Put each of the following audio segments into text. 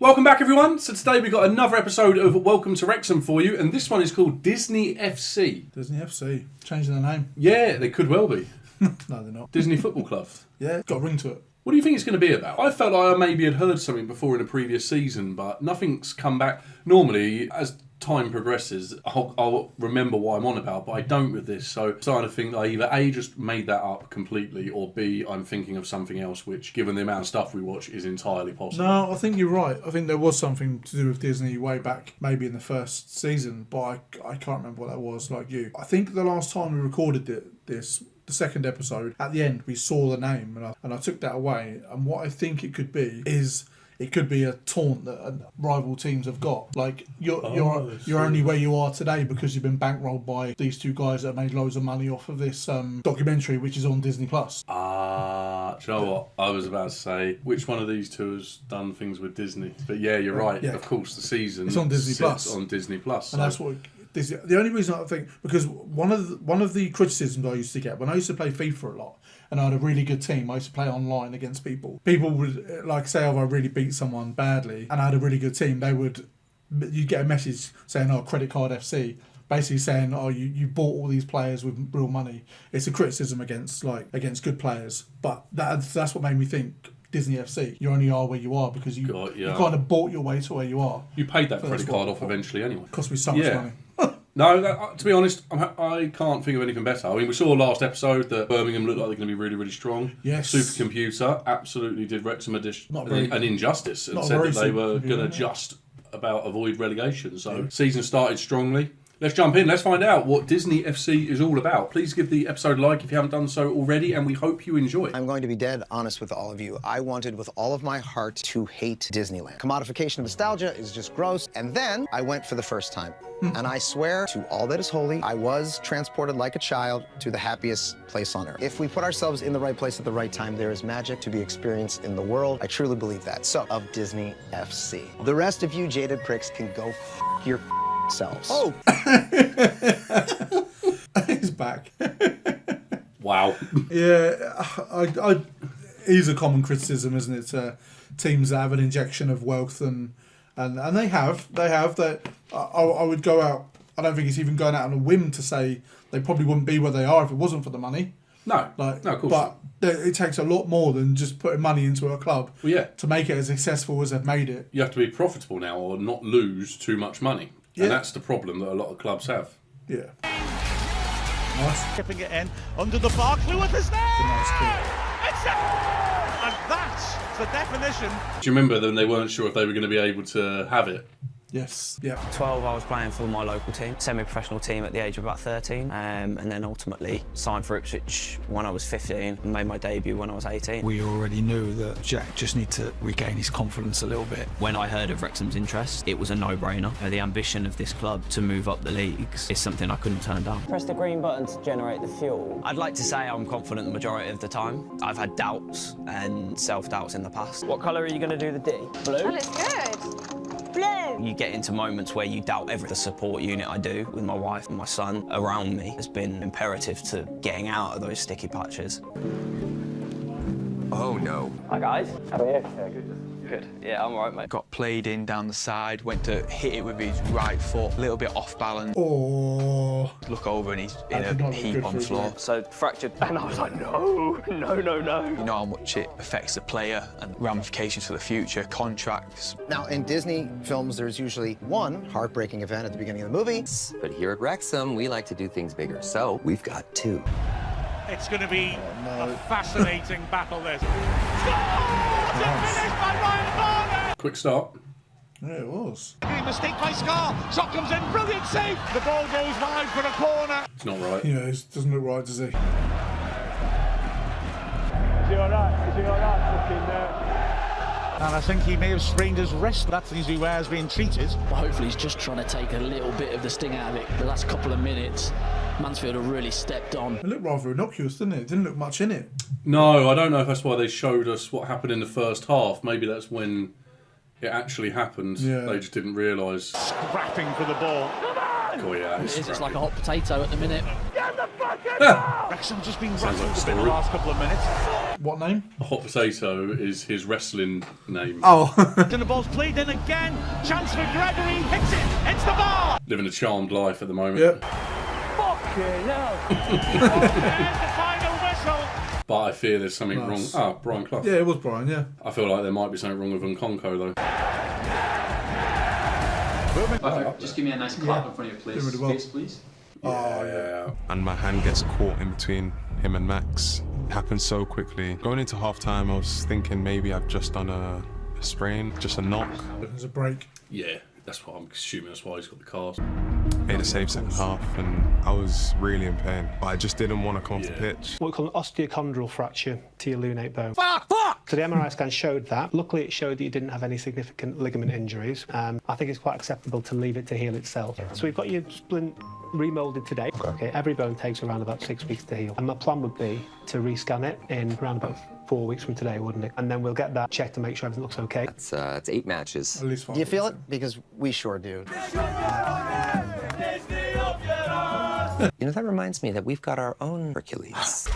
Welcome back, everyone. So today we've got another episode of Welcome to Wrexham for you, and this one is called Disney FC. Disney FC. Changing the name. Yeah, they could well be. No, they're not. Disney Football Club. Yeah, it's got a ring to it. What do you think it's going to be about? I felt like I maybe had heard something before in a previous season, but nothing's come back. Normally, as time progresses, I'll remember what I'm on about, but I don't with this. So I'm starting to think that I either A, just made that up completely, or B, I'm thinking of something else, which, given the amount of stuff we watch, is entirely possible. No, I think you're right. I think there was something to do with Disney way back, maybe in the first season, but I can't remember what that was, like you. I think the last time we recorded the second episode, at the end, we saw the name, and I took that away. And what I think it could be is, it could be a taunt that rival teams have got. Like, you're only where you are today because you've been bankrolled by these two guys that made loads of money off of this documentary, which is on Disney+. Do you know what? I was about to say, which one of these two has done things with Disney? But yeah, you're right. Yeah. Of course, the season it's on Disney+. On Disney+. And that's what... The only reason I think, because one of the criticisms I used to get when I used to play FIFA a lot, and I had a really good team, I used to play online against people. People would like say, "Oh, I really beat someone badly," and I had a really good team. You'd get a message saying, "Oh, credit card FC," basically saying, "Oh, you bought all these players with real money." It's a criticism against good players, but that's what made me think. Disney FC, you only are where you are because you kind of bought your way to where you are. You paid that credit card off eventually anyway. Cost me so much money. No, to be honest, I can't think of anything better. I mean, we saw last episode that Birmingham looked like they're going to be really, really strong. Yes. Supercomputer absolutely did Wrexham an injustice and said that they were going to just about avoid relegation. So season started strongly. Let's jump in. Let's find out what Disney FC is all about. Please give the episode a like if you haven't done so already, and we hope you enjoy. I'm going to be dead honest with all of you. I wanted with all of my heart to hate Disneyland. Commodification of nostalgia is just gross. And then I went for the first time. And I swear to all that is holy, I was transported like a child to the happiest place on earth. If we put ourselves in the right place at the right time, there is magic to be experienced in the world. I truly believe that. So, of Disney FC. The rest of you jaded pricks can go your selves. Oh! He's back. Wow. Yeah, I is a common criticism, isn't it? To teams that have an injection of wealth and they have that. I would go out. I don't think it's even going out on a whim to say they probably wouldn't be where they are if it wasn't for the money. No, of course. But it takes a lot more than just putting money into a club. Well, yeah. To make it as successful as they've made it. You have to be profitable now or not lose too much money. Yeah. And that's the problem that a lot of clubs have. Yeah. Nice. Tipping it in under the bar. Clue with his name. It's and that's the definition. Do you remember when they weren't sure if they were going to be able to have it? Yes. Yeah. 12, I was playing for my local team, semi-professional team at the age of about 13, and then ultimately signed for Ipswich when I was 15 and made my debut when I was 18. We already knew that Jack just needed to regain his confidence a little bit. When I heard of Wrexham's interest, it was a no-brainer. The ambition of this club to move up the leagues is something I couldn't turn down. Press the green button to generate the fuel. I'd like to say I'm confident the majority of the time. I've had doubts and self-doubts in the past. What colour are you going to do the D? Blue? That looks good. Blue. You get into moments where you doubt every support unit I do with my wife and my son around me has been imperative to getting out of those sticky patches. Oh no. Hi guys, how are you? Yeah, good. Good. Yeah, I'm alright, mate. Got played in down the side, went to hit it with his right foot, a little bit off balance. Oh. Look over and he's in a heap on the floor. So fractured, and I was like, no. You know how much it affects the player and ramifications for the future, contracts. Now, in Disney films, there's usually one heartbreaking event at the beginning of the movie. But here at Wrexham, we like to do things bigger, so we've got two. It's going to be a fascinating battle, this. Finished by Ryan Barner! Quick start. Yeah, it was. Mistake by Scar. Shot comes in. Brilliant save. The ball goes wide for a corner. It's not right. Yeah, it doesn't look right, does he? Is he all right? Is he all right? And I think he may have sprained his wrist. That's usually where he's being treated. Well, hopefully he's just trying to take a little bit of the sting out of it. The last couple of minutes, Mansfield have really stepped on. It looked rather innocuous, didn't it? It didn't look much in it. No, I don't know if that's why they showed us what happened in the first half. Maybe that's when it actually happened. Yeah. They just didn't realise. Scrapping for the ball. Oh, yeah, It's like a hot potato at the minute. Wrexham just been rattled in the last couple of minutes. What name? Hot Potato is his wrestling name. Oh. And the ball's played in again. Chance for Gregory. Hits it. Hits the bar. Living a charmed life at the moment. Yep. Fucking hell. And the final whistle. But I fear there's something wrong. Ah, Brian Clough. Yeah, it was Brian, yeah. I feel like there might be something wrong with Nkonko though. Just give me a nice clap in front of your Really well. face, please. Yeah. And my hand gets caught in between him and Max. It happened so quickly. Going into half-time, I was thinking maybe I've just done a sprain, just a knock. There's a break. Yeah, that's what I'm assuming. That's why he's got the cast. Made a save second half, and I was really in pain. But I just didn't want to come off the pitch. What we call an osteochondral fracture to your lunate bone. Fuck! So the MRI scan showed that. Luckily, it showed that you didn't have any significant ligament injuries. I think it's quite acceptable to leave it to heal itself. So we've got your splint remoulded today. Okay, every bone takes around about 6 weeks to heal. And my plan would be to rescan it in around about 4 weeks from today, wouldn't it? And then we'll get that checked to make sure everything looks okay. That's 8 matches. At least 5. Do you feel it? Because we sure do. You know, that reminds me that we've got our own Hercules.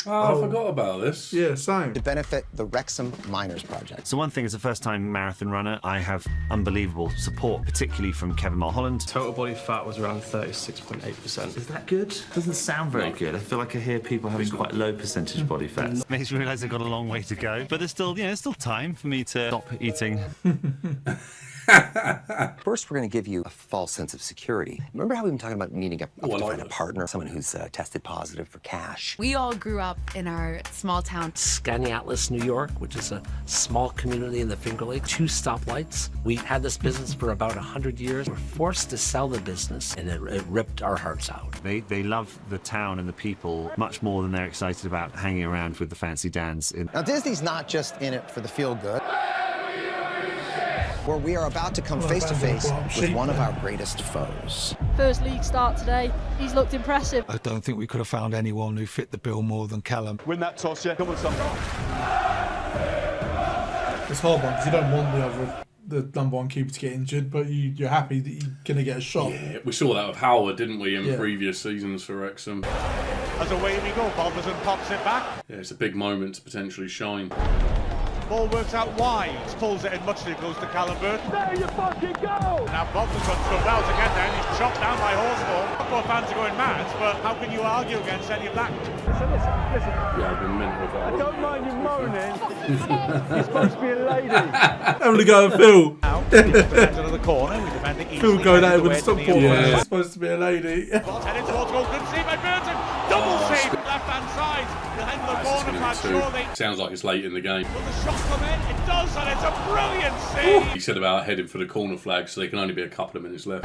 Oh, I forgot about this. Yeah, same. To benefit the Wrexham Miners Project. So one thing, as a first-time marathon runner, I have unbelievable support, particularly from Kevin Mulholland. Total body fat was around 36.8%. Is that good? Doesn't sound very good. I feel like I hear people having quite low percentage body fat. Makes me realise I've got a long way to go. But there's still, there's still time for me to stop eating. First, we're going to give you a false sense of security. Remember how we've been talking about needing to find a partner, someone who's tested positive for cash? We all grew up in our small town. Skaneateles, New York, which is a small community in the Finger Lakes. 2 stoplights. We had this business for about 100 years. We're forced to sell the business, and it ripped our hearts out. They love the town and the people much more than they're excited about hanging around with the fancy dans. Now, Disney's not just in it for the feel-good. Where we are about to come face-to-face with one of our greatest foes. First league start today. He's looked impressive. I don't think we could have found anyone who fit the bill more than Callum. Win that toss, yeah. Come on, son. It's hard one because you don't want the number one keeper to get injured, but you're happy that you're going to get a shot. Yeah, we saw that with Howard, didn't we, in previous seasons for Wrexham. As away we go, Balderson pops it back. Yeah, it's a big moment to potentially shine. Ball works out wide, pulls it in much too close to Callum Burton. There you fucking go! Now Balderson's done well to get there, and he's chopped down by Horsfall. Football fans are going mad, but how can you argue against any of that? Listen. Yeah, I've been meant with that. I don't mind you moaning. You're supposed to be a lady. Having to go and Phil. Now, defends another corner, we defend it easily. Phil going out with a stop ball. Yeah. It's supposed to be a lady. Ball's headed towards goal, good save by Burton. Double save, left-hand side. He'll head to the corner flag, surely. Sounds like it's late in the game. Will the shot come in? It does, and it's a brilliant save. He said about heading for the corner flag, so there can only be a couple of minutes left.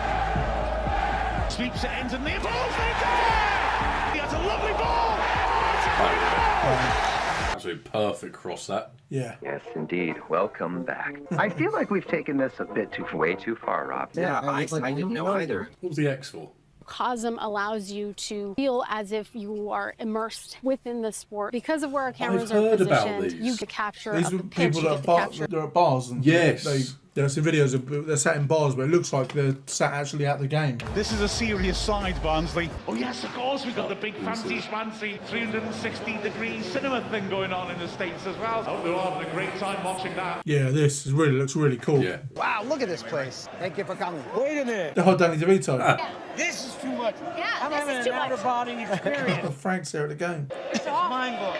Sweeps it into the ball's there! He has a lovely ball! Absolutely perfect cross, that. Yeah. Yes, indeed. Welcome back. I feel like we've taken this a bit way too far, Rob. Yeah, I didn't know either. What was the X for? COSM allows you to feel as if you are immersed within the sport. Because of where our cameras are positioned, you can capture These a pitch, people that are at bars and there's some videos of they're sat in bars where it looks like they're sat actually at the game. This is a serious side, Barnsley. Oh yes, of course, we've got the big fancy 360-degree cinema thing going on in the States as well. Oh, they're all having a great time watching that. Yeah, this looks really cool. Yeah. Wow, look at this place. Thank you for coming. Wait a minute. The whole Danny DeVito. This is too much. Yeah, I'm having an out-of-body experience. Frank's there at the game. It's mind-blowing.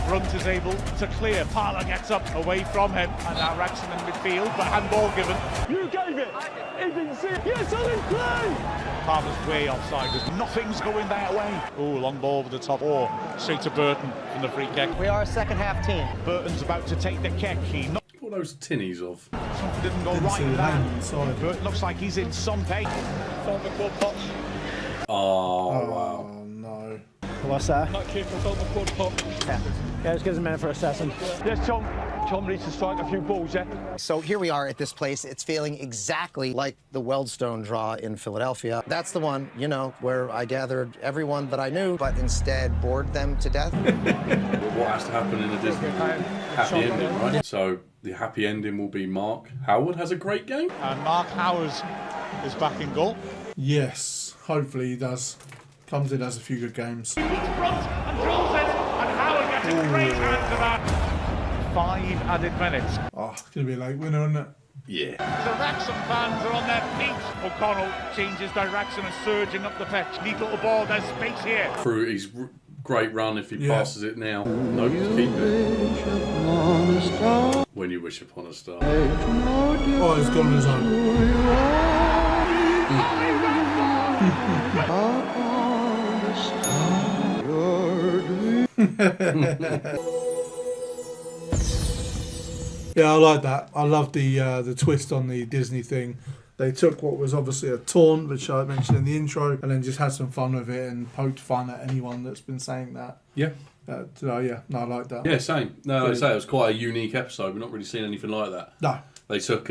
Brunt is able to clear. Parler gets up away from him, and now Wrexham in midfield, but handball given. You gave it! He didn't see it! Yes, on his play! Parler's way offside. Nothing's going their way. Oh, long ball over the top. Or straight to Burton from the free kick. We are a second-half team. Burton's about to take the kick. He What are those tinnies of? Something didn't go right with that. Burton looks like he's in some pain. Oh, wow. No. What's that? Not keeping on the quad pop. Yeah, let's give us a minute for assessing. Yes, Tom. Tom needs to strike a few balls, yeah? So here we are at this place. It's feeling exactly like the Weldstone draw in Philadelphia. That's the one, where I gathered everyone that I knew, but instead bored them to death. What has to happen in a Disney happy ending, right? So the happy ending will be Mark Howard has a great game. And Mark Howard is back in goal. Yes, hopefully he does. Comes in, has a few good games. He looks front and draws it. getting a great hand to that. 5 added minutes. Oh, it's going to be a late winner, isn't it? Yeah. The Wrexham fans are on their feet. O'Connell changes direction and surging up the pitch. Neat little ball, there's space here. Through his great run, if he passes it now, no, keep it. When you wish upon a star. Oh, he's gone on his own. Yeah, I like that. I love the twist on the Disney thing. They took what was obviously a taunt, which I mentioned in the intro, and then just had some fun with it and poked fun at anyone that's been saying that. Yeah. I like that. Yeah, same. No, I say it was quite a unique episode. We've not really seen anything like that. No. They took.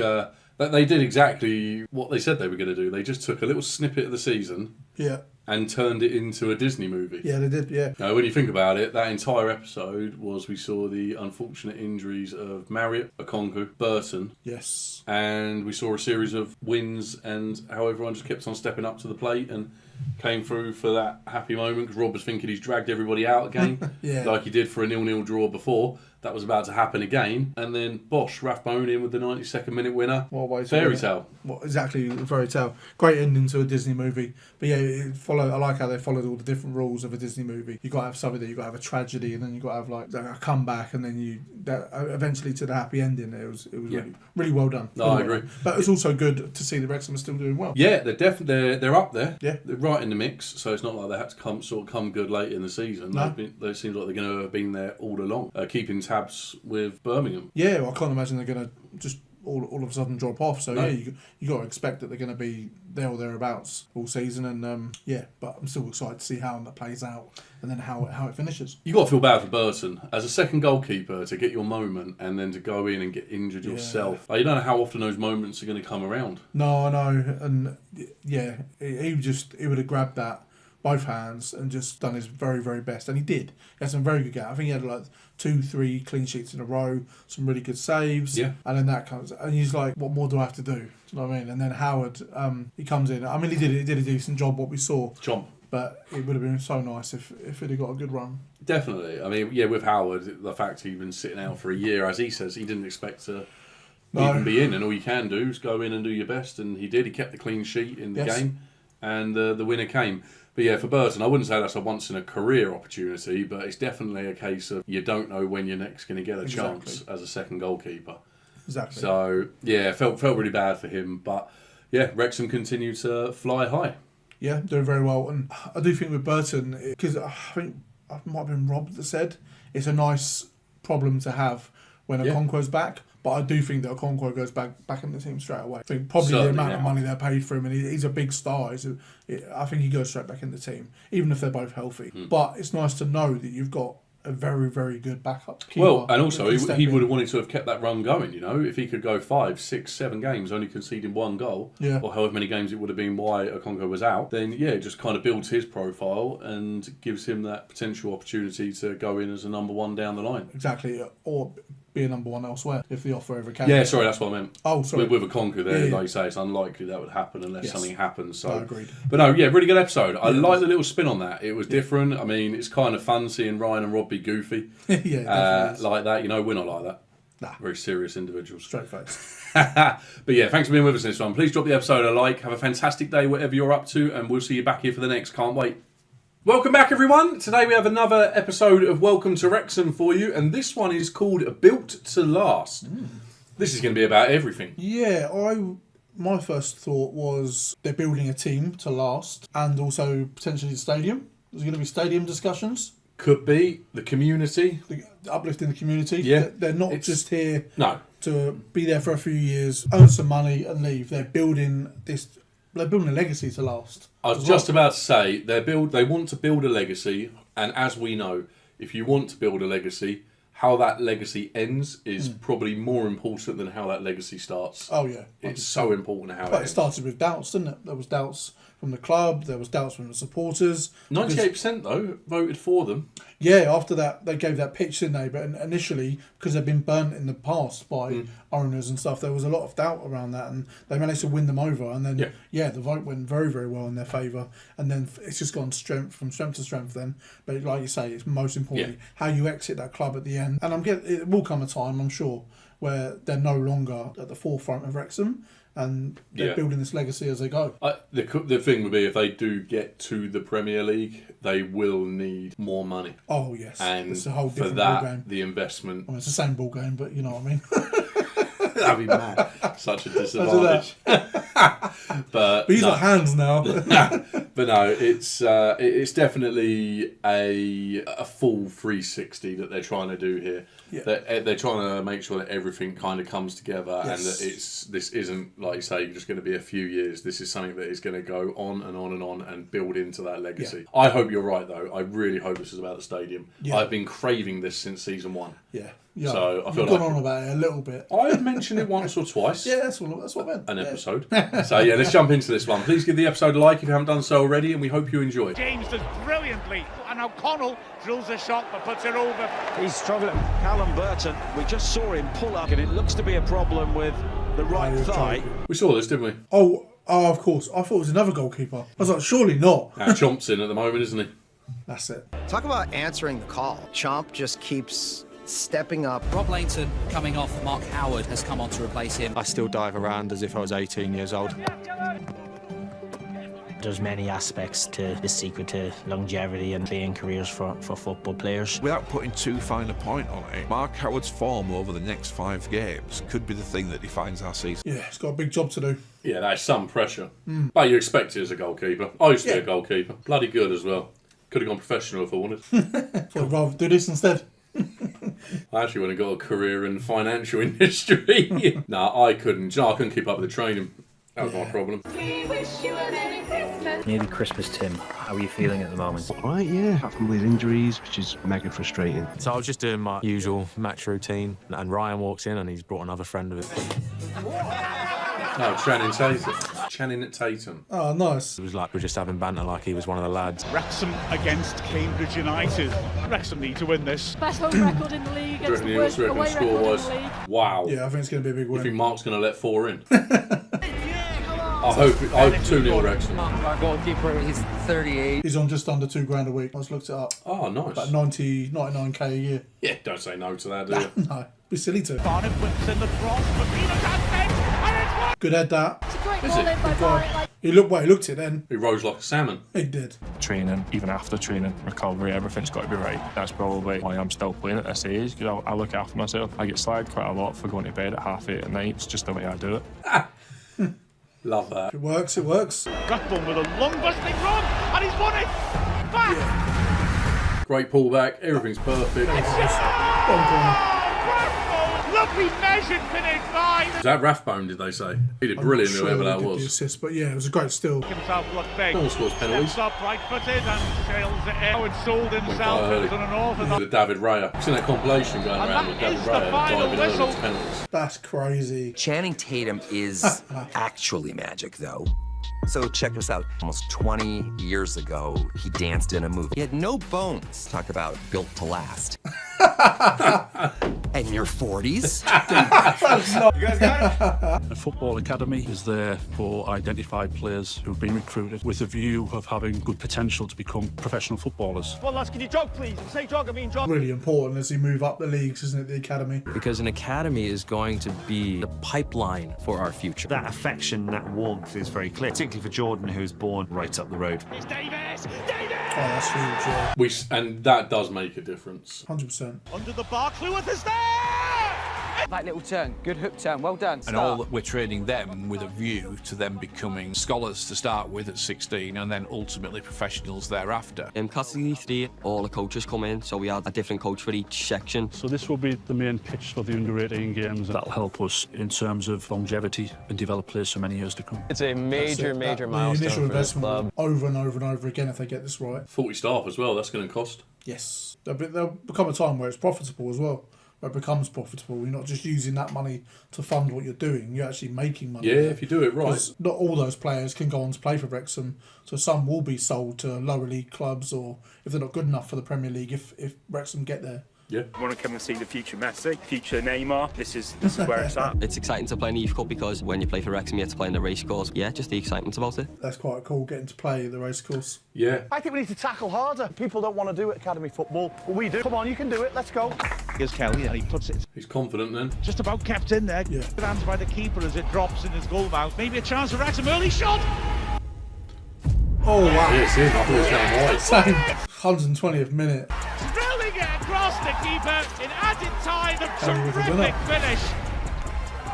They did exactly what they said they were going to do. They just took a little snippet of the season. Yeah. And turned it into a Disney movie. Yeah, they did, yeah. Now, when you think about it, that entire episode was we saw the unfortunate injuries of Marriott, Okonkwo, Burton. Yes. And we saw a series of wins and how everyone just kept on stepping up to the plate and came through for that happy moment because Rob was thinking he's dragged everybody out again. Yeah. Like he did for a 0-0 draw before. That was about to happen again. And then Bosch, Rathbone in with the 92nd minute winner. Fairy tale. Well, exactly, fairy tale. Great ending to a Disney movie. But yeah, I like how they followed all the different rules of a Disney movie. You've got to have something there, you've got to have a tragedy, and then you've got to have like a comeback, and then eventually to the happy ending. It was really well done. No, I agree. But it's also good to see the Wrexham are still doing well. Yeah, they're up there. Yeah. They're right in the mix, so it's not like they had to come good late in the season. No. It seems like they're going to have been there all along, keeping tabs with Birmingham. Yeah, well, I can't imagine they're going to just all of a sudden drop off. So no. yeah, you got to expect that they're going to be there or thereabouts all season. And but I'm still excited to see how that plays out and then how it finishes. You got to feel bad for Burton as a second goalkeeper to get your moment and then to go in and get injured yourself. Like, you don't know how often those moments are going to come around. No, I know, and yeah, he would have grabbed that both hands and just done his very, very best, and he did. He had some very good games. I think he had like 2-3 clean sheets in a row, some really good saves. Yeah. And then that comes, and he's like, "What more do I have to do?" Do you know what I mean? And then Howard, he comes in. I mean, he did a decent job. What we saw. But it would have been so nice if it had got a good run. Definitely. I mean, yeah, with Howard, the fact he'd been sitting out for a year, as he says, he didn't expect to even be in, and all you can do is go in and do your best, and he did. He kept the clean sheet in the game, and the winner came. But yeah, for Burton, I wouldn't say that's a once-in-a-career opportunity, but it's definitely a case of you don't know when you're next going to get a chance as a second goalkeeper. Exactly. So, yeah, felt really bad for him. But, yeah, Wrexham continued to fly high. Yeah, doing very well. And I do think with Burton, because I think it might have been Rob that said, it's a nice problem to have when Okonkwo's back. But I do think that Okonkwo goes back in the team straight away. I think probably the amount of money they paid for him, and he's a big star. I think he goes straight back in the team, even if they're both healthy. But it's nice to know that you've got a very, very good backup keeper. Well, and also he would have wanted to have kept that run going, you know. If he could go 5, 6, 7 games only conceding 1 goal, or however many games it would have been while Okonkwo was out, then yeah, it just kind of builds his profile and gives him that potential opportunity to go in as a number 1 down the line. Exactly, or be a number 1 elsewhere if the offer ever came. Yeah, sorry, that's what I meant. Oh, sorry. With Okonkwo there, like you say, it's unlikely that would happen unless something happens. So, agreed. But no, yeah, really good episode. I like the little spin on that. It was different. I mean, it's kind of fun seeing Ryan and Rob be goofy. Like that. You know, we're not like that. Nah. Very serious individuals. Straight face. But yeah, thanks for being with us in this one. Please drop the episode a like. Have a fantastic day, whatever you're up to, and we'll see you back here for the next. Can't wait. Welcome back, everyone. Today we have another episode of Welcome to Wrexham for you, and this one is called Built to Last. This is going to be about everything. Yeah, my first thought was they're building a team to last, and also potentially the stadium. There's going to be stadium discussions. Could be the community, uplifting the community. Yeah, they're not just here to be there for a few years, earn some money, and leave. They're building this. They're building a legacy to last. I was just about to say they want to build a legacy, and as we know, if you want to build a legacy, how that legacy ends is probably more important than how that legacy starts. Oh yeah, it's so important how. But it started with doubts, didn't it? There was doubts from the club. There was doubts from the supporters. 98% though voted for them. Yeah, after that they gave that pitch, didn't they? But initially, because they've been burnt in the past by owners and stuff, there was a lot of doubt around that, and they managed to win them over. And then the vote went very, very well in their favour. And then it's just gone from strength to strength. Then, but like you say, it's most importantly how you exit that club at the end. And it will come a time, I'm sure, where they're no longer at the forefront of Wrexham, and they're building this legacy as they go. The thing would be, if they do get to the Premier League, they will need more money. Oh yes, and it's a whole different for that, ball game. The investment. I mean, it's the same ball game, but you know what I mean. That'd be mad. Such a disadvantage. But he's got hands now. But no, it's definitely a full 360 that they're trying to do here. Yeah. They're trying to make sure that everything kind of comes together, and that this isn't, like you say, just going to be a few years. This is something that is going to go on and on and on and build into that legacy. Yeah. I hope you're right, though. I really hope this is about the stadium. Yeah. I've been craving this since season 1. Yeah. So I feel gone on about it a little bit. I've mentioned it once or twice. Yeah, that's what I meant. An episode. So yeah, let's jump into this one. Please give the episode a like if you haven't done so already, and we hope you enjoy. James does brilliantly, and O'Connell drills a shot but puts it over. He's struggling. Callum Burton, we just saw him pull up, and it looks to be a problem with the right thigh. We saw this, didn't we? Oh, of course. I thought it was another goalkeeper. I was like, surely not. Chomp's in at the moment, isn't he? That's it. Talk about answering the call. Chomp just keeps stepping up. Rob Lainton coming off. Mark Howard has come on to replace him. I still dive around as if I was 18 years old. There's many aspects to the secret to longevity and playing careers for football players. Without putting too fine a point on it, Mark Howard's form over the next 5 games could be the thing that defines our season. Yeah, he's got a big job to do. Yeah, that's some pressure. But you expect it as a goalkeeper. I used to be a goalkeeper. Bloody good as well. Could have gone professional if I wanted. I'd rather do this instead. I actually would have got a career in the financial industry. I couldn't. I couldn't keep up with the training. That was my problem. We wish you a Merry Christmas. Merry Christmas, Tim. How are you feeling at the moment? Right, yeah. Apart from these injuries, which is mega frustrating. So I was just doing my usual match routine, and Ryan walks in and he's brought another friend with him. Oh, Channing Tatum. Oh, nice. It was like we were just having banter like he was one of the lads. Wrexham against Cambridge United. Wrexham need to win this. Best home record in the league against the worst away record in the league. Wow. Yeah, I think it's going to be a big win. You think Mark's going to let 4 in? I hope 2-0 Wrexham. Our goalkeeper, he's 38. He's on just under $2,000 a week. I just looked it up. Oh, nice. About 99k a year. Yeah, don't say no to that, do you? No, be silly to. Barnett whips in the cross, but Peter can't. Good head that. It's a great ball in by Barnett. He looked it then. He rose like a salmon. He did. Training, even after training, recovery, everything's got to be right. That's probably why I'm still playing at this age, because I look after myself. I get slagged quite a lot for going to bed at 8:30 at night. It's just the way I do it. Love that. It works, it works. Blackburn with a long busting run, and he's won it! Back! Yeah. Great pullback, everything's perfect. Lovely measured finish line. Is that Rathbone, did they say? He did brilliant, whoever that was. The assist, but yeah, it was a great steal. Himself look big. No one scores penalties. Steps up right-footed and sails it in. And sold himself as an orthodox. The David Raya. I've seen that compilation going around with David Raya diving early into penalties. That's crazy. Channing Tatum is actually magic, though. So check this out. Almost 20 years ago, he danced in a movie. He had no bones. Talk about built to last. And your 40s? You guys got it? A football academy is there for identified players who've been recruited with a view of having good potential to become professional footballers. Well, lads, can you jog, please? Say jog, I mean jog. Really important as you move up the leagues, isn't it, the academy? Because an academy is going to be the pipeline for our future. That affection, that warmth is very clear, particularly for Jordan, who's born right up the road. It's Davis! Oh, that's huge, yeah. And that does make a difference. 100%. Under the bar, Cleworth is there! That little turn, good hook turn, well done. And all that we're training them with a view to them becoming scholars to start with at 16 and then ultimately professionals thereafter. In category 3, all the coaches come in, so we had a different coach for each section. So this will be the main pitch for the under-18 games. That'll help us in terms of longevity and develop players for many years to come. It's a major milestone. The initial investment over and over and over again if they get this right. 40 staff as well, that's going to cost. Yes. There'll become a time where it's profitable as well. where it becomes profitable. You're not just using that money to fund what you're doing. You're actually making money. Yeah, there. if you do it right. 'Cause not all those players can go on to play for Wrexham, so some will be sold to lower league clubs, or if they're not good enough for the Premier League, if Wrexham get there. Yeah. I want to come and see the future Messi, future Neymar. This is where it's at. It's exciting to play in the Youth Cup because when you play for Wrexham, you get to play in the race course. Yeah, just the excitement about it. That's quite cool, getting to play the race course. Yeah. I think we need to tackle harder. People don't want to do academy football, but we do. Come on, you can do it. Let's go. Here's Kelly, and he puts it. He's confident then. Just about kept in there. Yeah. Good hands by the keeper as it drops in his goal mouth. Maybe a chance for Wrexham. Early shot. Oh, wow. Yeah, it's in. I thought it was going wide. Same. 120th minute. Drilling it across the keeper in added time. A with the winner. terrific finish.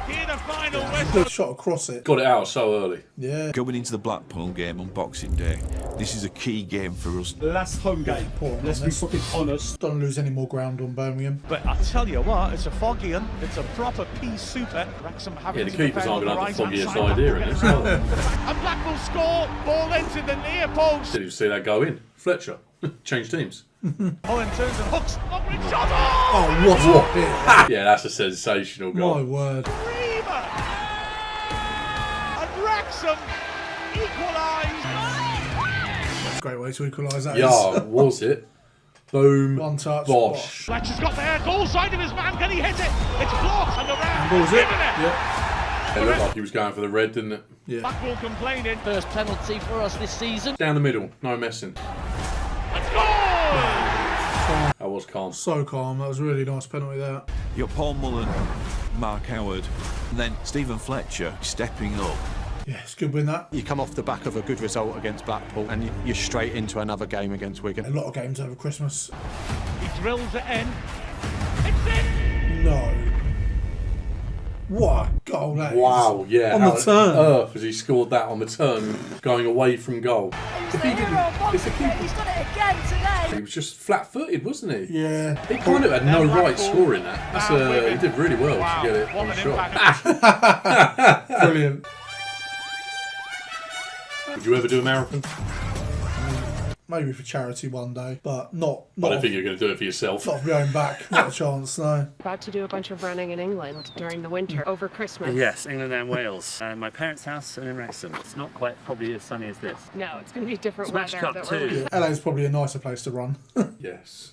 Hear the final whistle. Good shot across it. Got it out so early. Yeah. Going into the Blackpool game on Boxing Day, this is a key game for us. Last home game. Let's be fucking honest. Don't lose any more ground on Birmingham. But I tell you what, it's a foggy one. It's a proper pea super. Wrexham having Yeah, the to keepers defend aren't on going the to have the right-hand foggiest side. idea in this, are they? And Blackpool score. Ball into the near post. Did you see that go in? Fletcher. Change teams. Holland turns and hooks. Lovely shot. Oh, what a hit. Yeah, that's a sensational goal. My word. Reaver. And Wrexham equalise. That's a great way to equalise that. Yeah, was it? Boom. One touch. Bosh. Fletcher's got there. Goal side of his man. Can he hit it? It's blocked and around. Balls it. Isn't it? Yeah. It looked like he was going for the red, didn't it? Yeah. Blackpool complaining. First penalty for us this season. Down the middle. No messing. Let's go! That was calm. So calm. That was a really nice penalty there. You got Paul Mullen, Mark Howard, and then Stephen Fletcher stepping up. Yeah, it's a good win that. You come off the back of a good result against Blackpool and you're straight into another game against Wigan. A lot of games over Christmas. He drills it in. It's in! No. What a goal that is. Wow, yeah. On the turn. Earth as he scored that on the turn, going away from goal. He's the keeper. He's got it again today. He was just flat-footed, wasn't he? Yeah. He kind of had no right scoring that. That's he did really well to get it on the shot. Brilliant. Would you ever do a marathon? Maybe for charity one day, but not. I don't think you're going to do it for yourself. Not for going back. Not a chance, no. About to do a bunch of running in England during the winter over Christmas. Yes, England and Wales. My parents' house and in Wrexham. It's not quite probably as sunny as this. No, it's going to be different Smash weather. Cup that too. we're LA's probably a nicer place to run. Yes.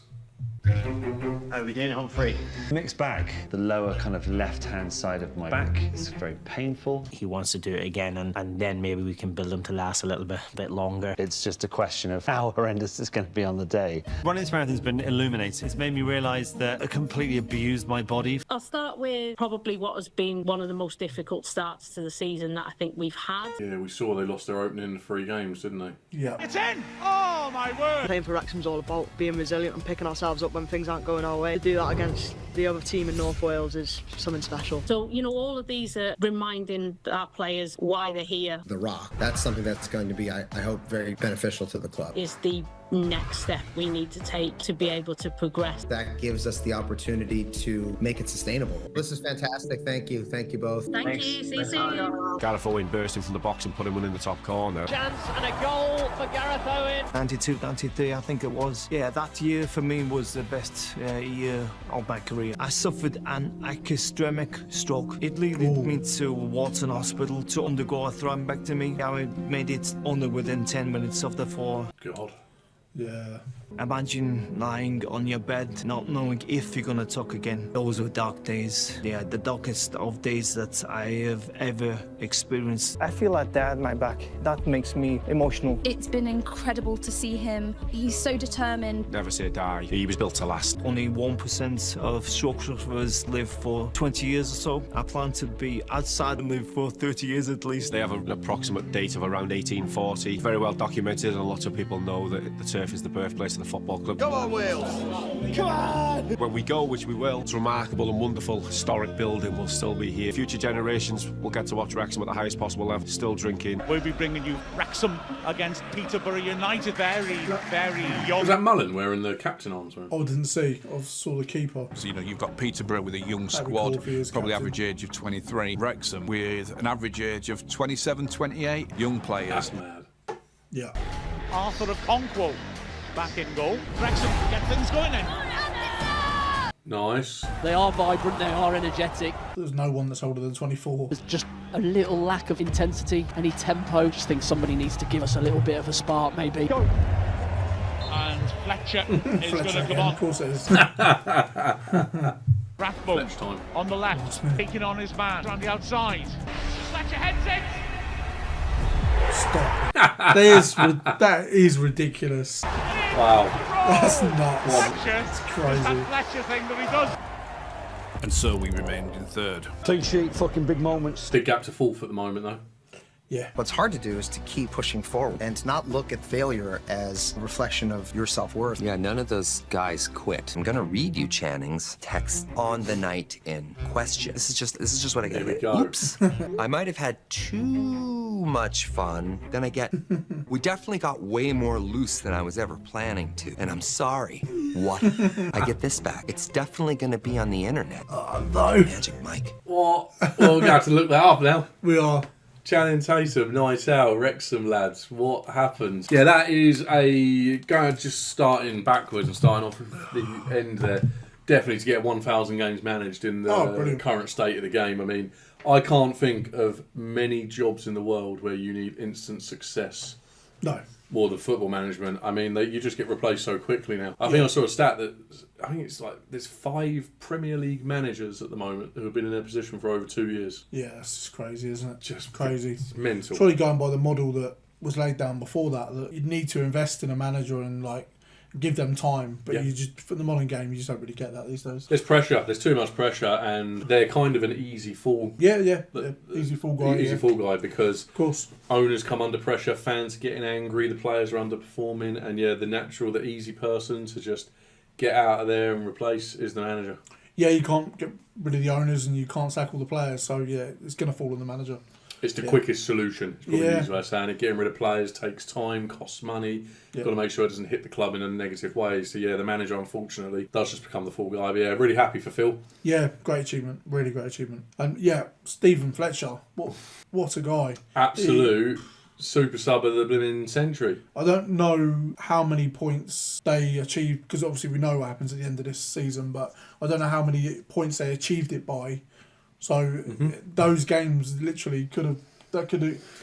How are we doing, Humphrey? Mixed bag. The lower kind of left-hand side of my back is very painful. He wants to do it again, and then maybe we can build him to last a little bit longer. It's just a question of how horrendous it's going to be on the day. Running this marathon's been illuminating. It's made me realise that I completely abused my body. I'll start with probably what has been one of the most difficult starts to the season that I think we've had. Yeah, we saw they lost their opening 3 games, didn't they? Yeah. It's in! Oh, my word! Playing for Wrexham's all about being resilient and picking ourselves up when things aren't going our way. To do that against the other team in North Wales is something special. So, you know, all of these are reminding our players why they're here. The Rock. That's something that's going to be, I hope, very beneficial to the club. Is the next step we need to take to be able to progress. That gives us the opportunity to make it sustainable. This is fantastic. Thank you. Thank you both. Thank you. See you soon. Gareth Owen bursting from the box and putting one in the top corner. Chance and a goal for Gareth Owen. 92, 93, I think it was. Yeah, that year for me was the best year of my career. I suffered an achystremic stroke. It led me to Walton Hospital to undergo a thrombectomy. I made it only within 10 minutes of the fall. God. Yeah. Imagine lying on your bed, not knowing if you're gonna talk again. Those were dark days. Yeah, the darkest of days that I have ever experienced. I feel like that at my back. That makes me emotional. It's been incredible to see him. He's so determined. Never say die. He was built to last. Only 1% of stroke sufferers live for 20 years or so. I plan to be outside and live for 30 years at least. They have an approximate date of around 1840. Very well documented, and a lot of people know that the turf is the birthplace of the football club. Come on, Wales! Come on! When we go, which we will, it's a remarkable and wonderful historic building will still be here. Future generations will get to watch Wrexham at the highest possible level, still drinking. We'll be bringing you Wrexham against Peterborough United. Very, very young. Was that Mullen wearing the captain arms? I didn't see. I saw the keeper. So, you know, you've got Peterborough with a young That'd be squad, cool if he is probably captain. average age of 23. Wrexham with an average age of 27, 28. Young players. That's mad. Yeah. Arthur of Conquo back in goal. Wrexham get things going then. Nice. They are vibrant, they are energetic. There's no one that's older than 24. There's just a little lack of intensity, any tempo. Just think somebody needs to give us a little bit of a spark, maybe. Go. And Fletcher is going to come on. Of course it is. Rathbone on the left, taking on his man on the outside. Fletcher heads it. Stop. That is ridiculous. Wow. That's nuts. Fletcher, It's crazy. that Fletcher thing that he does. And so we remained in third. Clean sheet, fucking big moments. Big gap to fourth at the moment, though. Yeah. What's hard to do is to keep pushing forward and to not look at failure as a reflection of your self-worth. Yeah, none of those guys quit. I'm gonna read you Channing's text on the night in question. This is just what I get. Here we go. Oops. I might have had too much fun. Then I get, we definitely got way more loose than I was ever planning to. And I'm sorry. What? I get this back. It's definitely gonna be on the internet. Oh, no. Magic Mike. What? Well, we're going to have to look that up now. We are. Channing Tatum, night out, Wrexham lads. What happened? Yeah, that is just starting backwards and starting off at the end there. Definitely to get 1,000 games managed in the current state of the game. I mean, I can't think of many jobs in the world where you need instant success. No. More than football management. I mean, you just get replaced so quickly now. I think I saw a stat that I think it's like there's 5 Premier League managers at the moment who have been in their position for over 2 years. Yeah, that's just crazy, isn't it? Just crazy. It's mental. Surely going by the model that was laid down before that you'd need to invest in a manager and like give them time, but you just for the modern game you just don't really get that these days. There's pressure. There's too much pressure, and they're kind of an easy fall. Yeah, easy fall guy. Easy fall guy because of course owners come under pressure, fans are getting angry, the players are underperforming, and the easy person to just get out of there and replace is the manager. Yeah, you can't get rid of the owners and you can't sack all the players, so yeah, it's going to fall on the manager. It's the quickest solution. It's probably the easiest way of saying it. Getting rid of players takes time, costs money. You've got to make sure it doesn't hit the club in a negative way. So yeah, the manager unfortunately does just become the fall guy. But yeah, really happy for Phil. Yeah, great achievement. Really great achievement. And yeah, Stephen Fletcher, what a guy. Absolute super sub of the blooming century. I don't know how many points they achieved, because obviously we know what happens at the end of this season, but I don't know how many points they achieved it by. So those games literally could have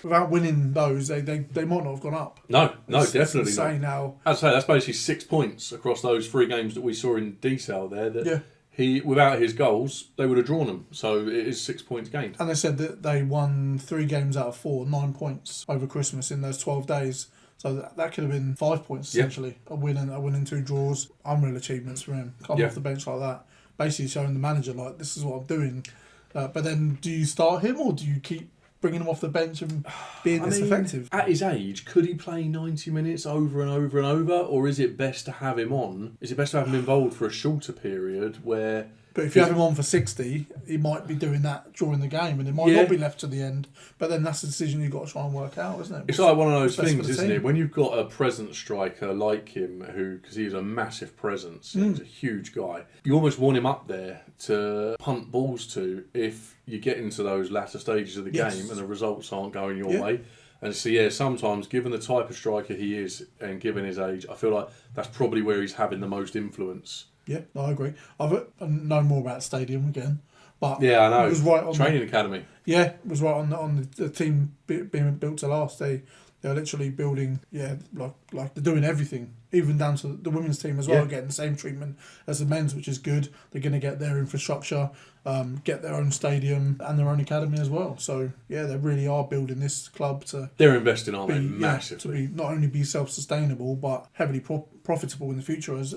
without winning those, they might not have gone up. No, definitely insane not. Now I'd say that's basically 6 points across those 3 games that we saw in detail there. That he, without his goals, they would have drawn them. So it is 6 points gained. And they said that they won 3 games out of 4, 9 points over Christmas in those 12 days. So that could have been 5 points essentially. A win and 2 draws. Unreal achievements for him. Coming off the bench like that, basically showing the manager like this is what I'm doing. But then, do you start him or do you keep bringing him off the bench and being effective? At his age, could he play 90 minutes over and over and over, or is it best to have him on? Is it best to have him involved for a shorter period where... But if you have him on for 60, he might be doing that during the game, and it might not be left to the end. But then that's the decision you've got to try and work out, isn't it? It's like one of those things, isn't it? When you've got a presence striker like him, because he's a massive presence, he's a huge guy, you almost want him up there to punt balls to if you get into those latter stages of the game and the results aren't going your way. And so, sometimes, given the type of striker he is and given his age, I feel like that's probably where he's having the most influence. Yeah, no, I agree. I've known more about Stadium again, but I know. It was right on training academy. Yeah, it was right on the team being built to last. They're literally building. Yeah, like they're doing everything, even down to the women's team as well, getting the same treatment as the men's, which is good. They're going to get their infrastructure, get their own stadium and their own academy as well. So yeah, they really are building this club to. They're investing, aren't they? Massively. To be not only be self-sustainable but heavily profitable in the future as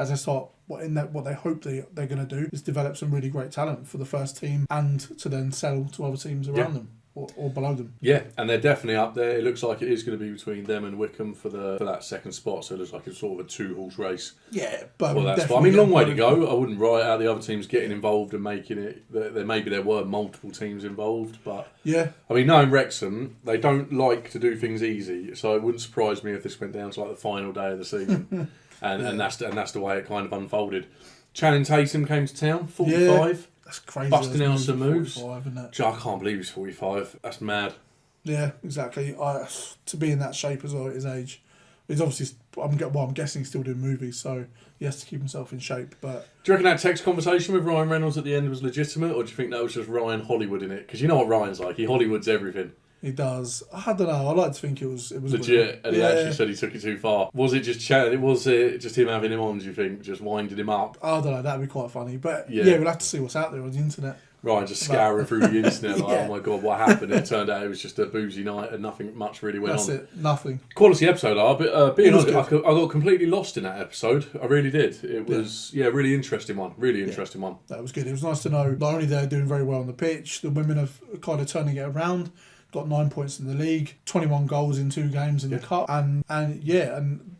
they start what they hope they're going to do is develop some really great talent for the first team and to then sell to other teams around them or below them. Yeah, and they're definitely up there. It looks like it is going to be between them and Wickham for that second spot. So it looks like it's sort of a 2-horse race. Yeah, but for that spot. I mean, long way to go. I wouldn't write out the other teams getting involved and making it. Maybe there were multiple teams involved, but I mean, knowing Wrexham, they don't like to do things easy. So it wouldn't surprise me if this went down to like the final day of the season. And that's the way it kind of unfolded. Channing Tatum came to town, 45. Yeah, that's crazy. Busting out some moves. 45, isn't it? I can't believe he's 45. That's mad. Yeah, exactly. To be in that shape as well at his age He's obviously, I'm guessing he's still doing movies, so he has to keep himself in shape. But do you reckon that text conversation with Ryan Reynolds at the end was legitimate, or do you think that was just Ryan Hollywood in it? Because you know what Ryan's like, he Hollywoods everything. He does. I don't know. I like to think it was legit, and he actually said he took it too far. Was it just chatting? Was it just him having him on? Do you think just winding him up? I don't know. That'd be quite funny. But yeah, we'll have to see what's out there on the internet. Ryan just scouring through the internet, like, oh my god, what happened? It turned out it was just a boozy night and nothing much really went on. That's it, nothing. Quality episode, but being honest, I got completely lost in that episode. I really did. It was, really interesting one. Really interesting one. That was good. It was nice to know not only they're doing very well on the pitch, the women are kind of turning it around. Got 9 points in the league, 21 goals in 2 games in the cup, and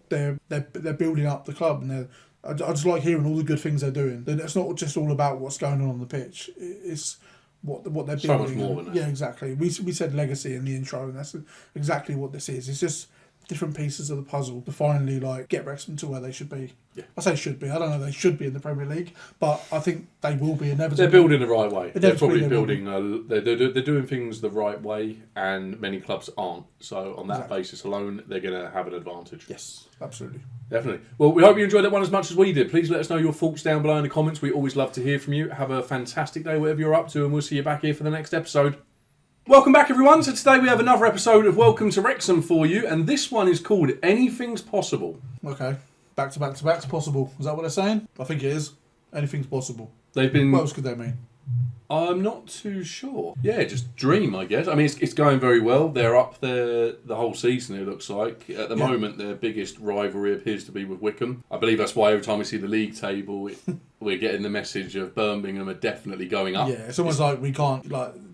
they're building up the club, and I just like hearing all the good things they're doing. It's not just all about what's going on the pitch. It's what they're building. So much more than that. Yeah, exactly. We said legacy in the intro, and that's exactly what this is. It's just different pieces of the puzzle to finally get Wrexham to where they should be. Yeah. I say should be. I don't know. They should be in the Premier League, but I think they will be inevitably. They're building the right way. They're probably building. They're doing things the right way, and many clubs aren't. So on that basis alone, they're going to have an advantage. Yes, absolutely. Definitely. Well, we hope you enjoyed that one as much as we did. Please let us know your thoughts down below in the comments. We always love to hear from you. Have a fantastic day, whatever you're up to, and we'll see you back here for the next episode. Welcome back, everyone. So today we have another episode of Welcome to Wrexham for you, and this one is called Anything's Possible. Okay. Back to back's possible. Is that what they're saying? I think it is. Anything's possible. They've been. What else could they mean? I'm not too sure. Yeah, just dream, I guess. I mean, it's going very well. They're up there the whole season, it looks like. At the moment, their biggest rivalry appears to be with Wycombe. I believe that's why every time we see the league table, we're getting the message of Birmingham are definitely going up. Yeah, it's almost like we can't,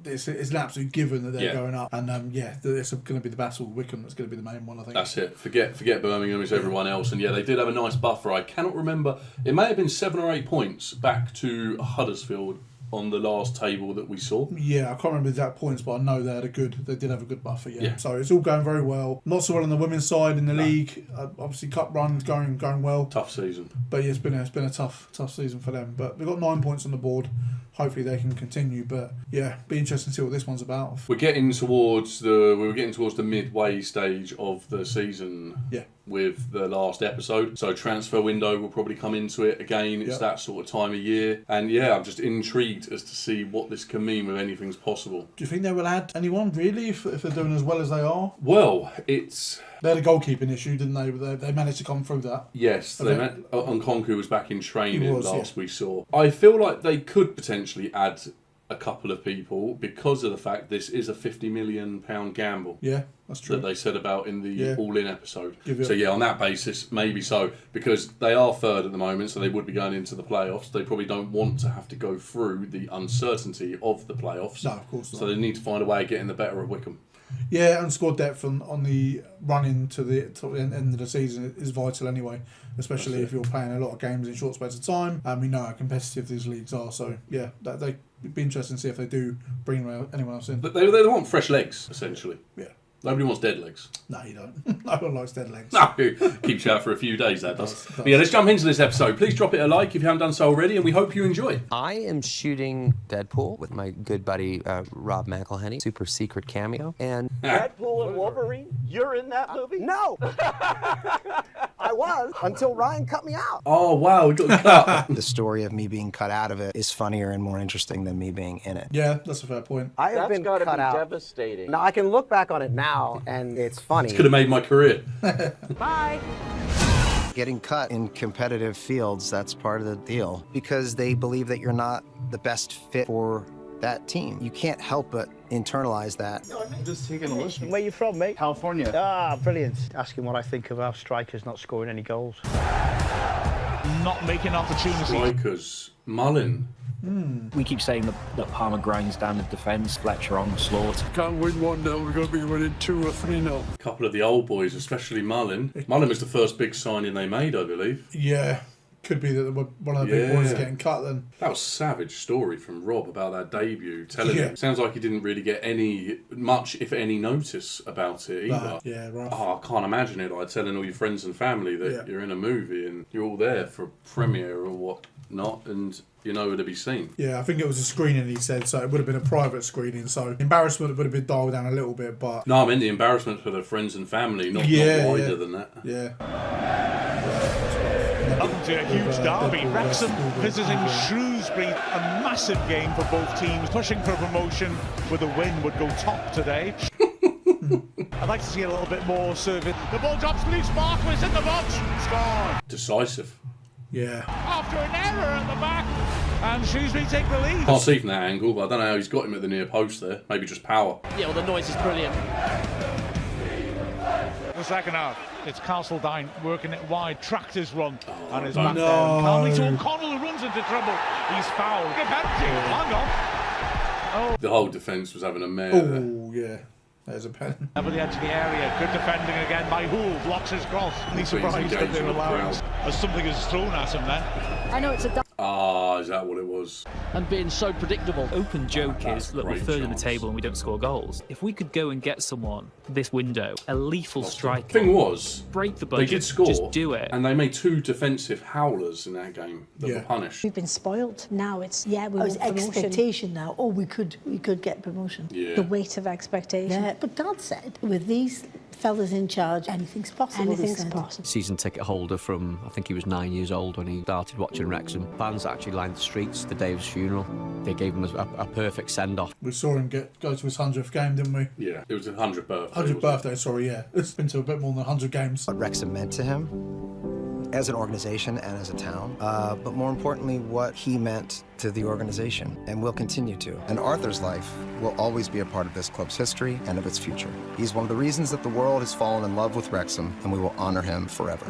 it's an absolute given that they're going up. And it's going to be the battle with Wycombe that's going to be the main one, I think. That's it. Forget Birmingham, it's everyone else. And yeah, they did have a nice buffer. I cannot remember. It may have been 7 or 8 points back to Huddersfield on the last table that we saw. Yeah, I can't remember the exact points, but I know they did have a good buffer, So it's all going very well. Not so well on the women's side in the league. Obviously cup run's going well. Tough season. But yeah, it's been a tough season for them. But they've got 9 points on the board. Hopefully they can continue, but yeah, be interesting to see what this one's about. We were getting towards the midway stage of the season. Yeah. With the last episode, so transfer window will probably come into it again. It's that sort of time of year, and I'm just intrigued as to see what this can mean with Anything's Possible. Do you think they will add anyone really if they're doing as well as they are? Well, they had a goalkeeping issue, didn't they? They managed to come through that. Yes, Nkunku was back in training last we saw. I feel like they could potentially add a couple of people because of the fact this is a £50 million gamble. Yeah, that's true. That they said about in the All-In episode. So on that basis, maybe so, because they are third at the moment, so they would be going into the playoffs. They probably don't want to have to go through the uncertainty of the playoffs. No, of course not. So they need to find a way of getting the better of Wycombe. Yeah, and squad depth on the run into the end of the season is vital anyway, especially if you're playing a lot of games in short space of time. And we know how competitive these leagues are, so yeah, it'd be interesting to see if they do bring anyone else in. But they want fresh legs, essentially. Yeah. Nobody wants dead legs. No, you don't. No one likes dead legs. No, keeps you out for a few days, that does. But yeah, let's jump into this episode. Please drop it a like if you haven't done so already, and we hope you enjoy. I am shooting Deadpool with my good buddy Rob McElhenney, super secret cameo. And Deadpool and Wolverine? You're in that movie? No! I was, until Ryan cut me out. Oh, wow, we got cut. The story of me being cut out of it is funnier and more interesting than me being in it. Yeah, that's a fair point. I have been cut out. Devastating. Now, I can look back on it now, and it's funny. This could have made my career. Bye! Getting cut in competitive fields, that's part of the deal. Because they believe that you're not the best fit for that team. You can't help but internalize that. Just taking a listen. Where you from, mate? California. Ah, brilliant. Asking what I think of our strikers not scoring any goals. Not making opportunities. Strikers. Mullin. We keep saying that Palmer grinds down the defence, Fletcher on slaughter. Can't win 1-0, we're going to be winning 2 or 3-0. A couple of the old boys, especially Mullin. Mullin was the first big signing they made, I believe. Yeah, Could be that one of the big boys is getting cut then. That was a savage story from Rob about that debut. Telling him, sounds like he didn't really get much, if any, notice about it either. Yeah, right. Oh, I can't imagine it. Like telling all your friends and family that you're in a movie and you're all there for a premiere or whatnot, and you're nowhere to be seen. Yeah, I think it was a screening, he said, so it would have been a private screening, so embarrassment would have been dialed down a little bit, but... No, I meant the embarrassment for the friends and family, not wider than that. Yeah. Welcome to a huge derby. Wrexham visiting Shrewsbury. A massive game for both teams. Pushing for promotion with a win would go top today. I'd like to see a little bit more service. The ball drops loose. Marquis in the box. Score. Decisive. Yeah. After an error at the back. And Shrewsbury take the lead. Can't see from that angle, but I don't know how he's got him at the near post there. Maybe just power. Yeah, well, the noise is brilliant. The second half. It's Castledine working it wide. Tractors run and is back down. Calmly to O'Connell, who runs into trouble. He's fouled. Good penalty. Hang on. The whole defence was having a mare. Oh, yeah. There's a pen. Over the edge of the area. Good defending again by Hoole. Blocks his cross. Really surprised that they're allowing as something is thrown at him then. I know it's a... Ah, is that what it was? And being so predictable. Open joke is, look, we're third in the table and we don't score goals. If we could go and get someone this window, a lethal striker. Thing was, break the budget, they did score, just do it. And they made 2 defensive howlers in that game that were punished. We've been spoilt. Now it's we want expectation now. Oh, we could get promotion. Yeah. The weight of expectation. Yeah, but Dad said with these fellas in charge, anything's possible. Anything's possible. Season ticket holder from, I think he was 9 years old when he started watching Wrexham. Fans actually lined the streets the day of his funeral. They gave him a perfect send-off. We saw him go to his 100th game, didn't we? Yeah, it was his 100th birthday. 100th birthday, sorry, yeah. It's been to a bit more than 100 games. What Wrexham meant to him as an organization and as a town, but more importantly, what he meant to the organization and will continue to. And Arthur's life will always be a part of this club's history and of its future. He's one of the reasons that the world has fallen in love with Wrexham, and we will honor him forever.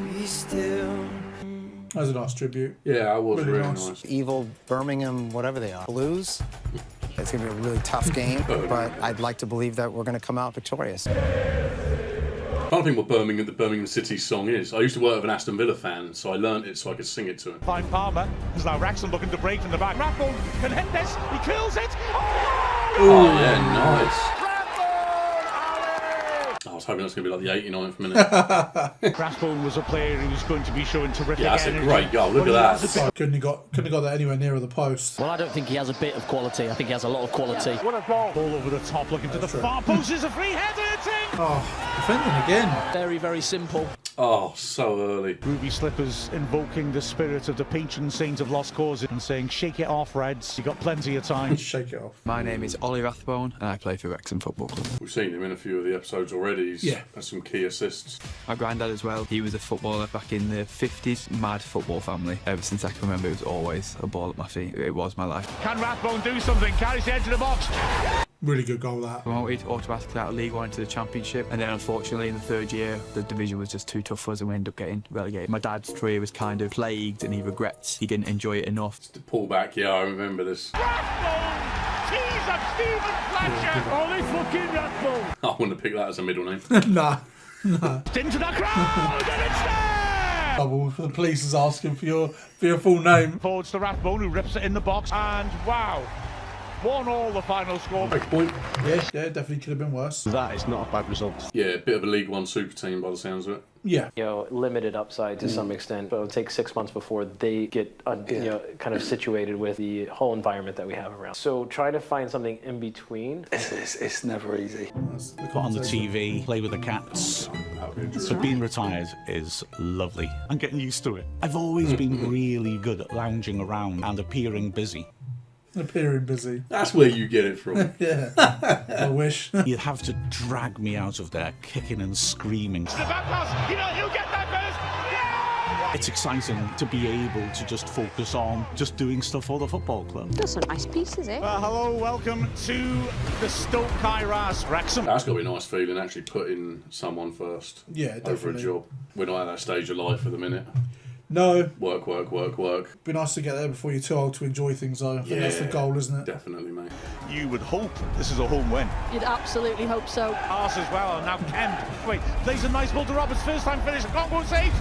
That was a nice tribute. Yeah, that was really nice. Evil Birmingham, whatever they are, Blues. It's going to be a really tough game, but I'd like to believe that we're going to come out victorious. I can't think what the Birmingham City song is. I used to work with an Aston Villa fan, so I learnt it so I could sing it to him. Fine Palmer. There's now Wrexham looking to break from the back. Rathbone can hit this. He kills it. Oh, yeah, nice. I was hoping that's going to be like the 89th minute. Rathbone was a player who was going to be showing terrific that's energy. a great goal. Look at that. Couldn't have got that anywhere nearer the post. Well, I don't think he has a bit of quality. I think he has a lot of quality. What a goal. Ball over the top, looking to the far post. Is a free header. Oh, defending again. Very, very simple. Oh, so early. Ruby Slippers invoking the spirit of the patron saint of lost causes and saying, shake it off, Reds. You got plenty of time. Shake it off. My name is Ollie Rathbone and I play for Wrexham Football Club. We've seen him in a few of the episodes already. He's had some key assists. My granddad as well. He was a footballer back in the 50s. Mad football family. Ever since I can remember, it was always a ball at my feet. It was my life. Can Rathbone do something? Carries the edge of the box. Really good goal, that. Promoted automatically out of League One into the Championship, and then unfortunately in the third year the division was just too tough for us and we ended up getting relegated. My dad's career was kind of plagued and he regrets he didn't enjoy it enough. Just to pull back, yeah, I remember this. Rathbone! Tease of Stephen Fletcher! Ollie fucking Rathbone! I wouldn't have picked that as a middle name. Nah. Into the crowd and it's there! Trouble if the police is asking for your full name. Forwards to Rathbone, who rips it in the box, and wow! 1-1 the final score. Break point. Yeah, definitely could have been worse. That is not a bad result. Yeah, a bit of a League One super team by the sounds of it. Yeah. Limited upside to some extent, but it'll take 6 months before they get kind of situated with the whole environment that we have around. So try to find something in between. It's never easy. Put on the TV, play with the cats. So being retired is lovely. I'm getting used to it. I've always been really good at lounging around and appearing busy. Appearing busy. That's where you get it from. Yeah. I wish. You'd have to drag me out of there, kicking and screaming. The back pass, he'll get that first. Yeah! It's exciting to be able to just focus on just doing stuff for the football club. Those are nice pieces, eh? Well, hello, welcome to the Stoke Kairas Wrexham. That's got to be a nice feeling, actually putting someone first. Yeah, definitely. Over a job. We're not at that stage of life at the minute. No. Work. Be nice to get there before you're too old to enjoy things, though. I think that's the goal, isn't it? Definitely, mate. You would hope this is a home win. You'd absolutely hope so. Pass as well, and now Kemp. Wait, plays a nice ball to Roberts. First time finish. Congo saves.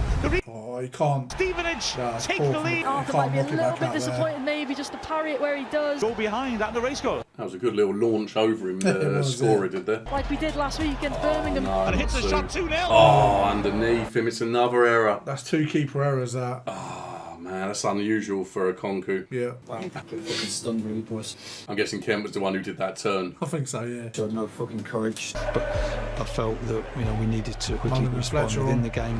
Oh, Like, you can't. Stevenage take poor the lead. from- Arthur might be a little bit disappointed maybe just to parry it where he does. Go behind at the race goal. That was a good little launch over him, scorer did there. Like we did last week against Birmingham. No, And hits the not shot soon. 2-0. Oh, underneath him, it's another error. That's 2 keeper errors, that. Oh, man, that's unusual for a Konku. Yeah. Wow. Fucking stunned really, boys. I'm guessing Kent was the one who did that turn. I think so, yeah. Showed no fucking courage. But I felt that, you know, we needed to quickly Mullen and respond Fletcher within on. the game.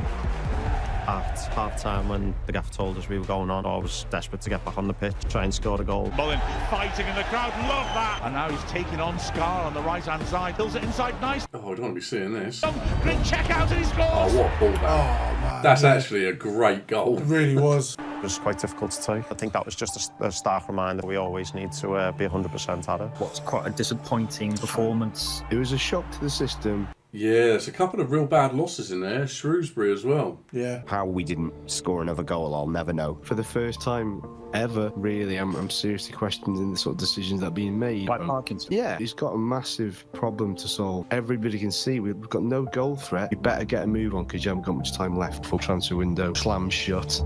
At half-time, when the gaffer told us we were going on, I was desperate to get back on the pitch, try and score the goal. Mullen fighting in the crowd, love that. And now he's taking on Scar on the right-hand side. Hills it inside, nice. Oh, I don't want to be seeing this. Great check out and he scores. Oh, what a ball Oh, back. man. That's actually a great goal. It really was. It was quite difficult to take. I think that was just a stark reminder we always need to be 100% at it. What's quite a disappointing performance. It was a shock to the system. Yeah, there's a couple of real bad losses in there. Shrewsbury as well. Yeah. How we didn't score another goal, I'll never know. For the first time ever, really, I'm seriously questioning the sort of decisions that are being made. Like Parkinson. Yeah, he's got a massive problem to solve. Everybody can see we've got no goal threat. You better get a move on because you haven't got much time left before transfer window slams shut.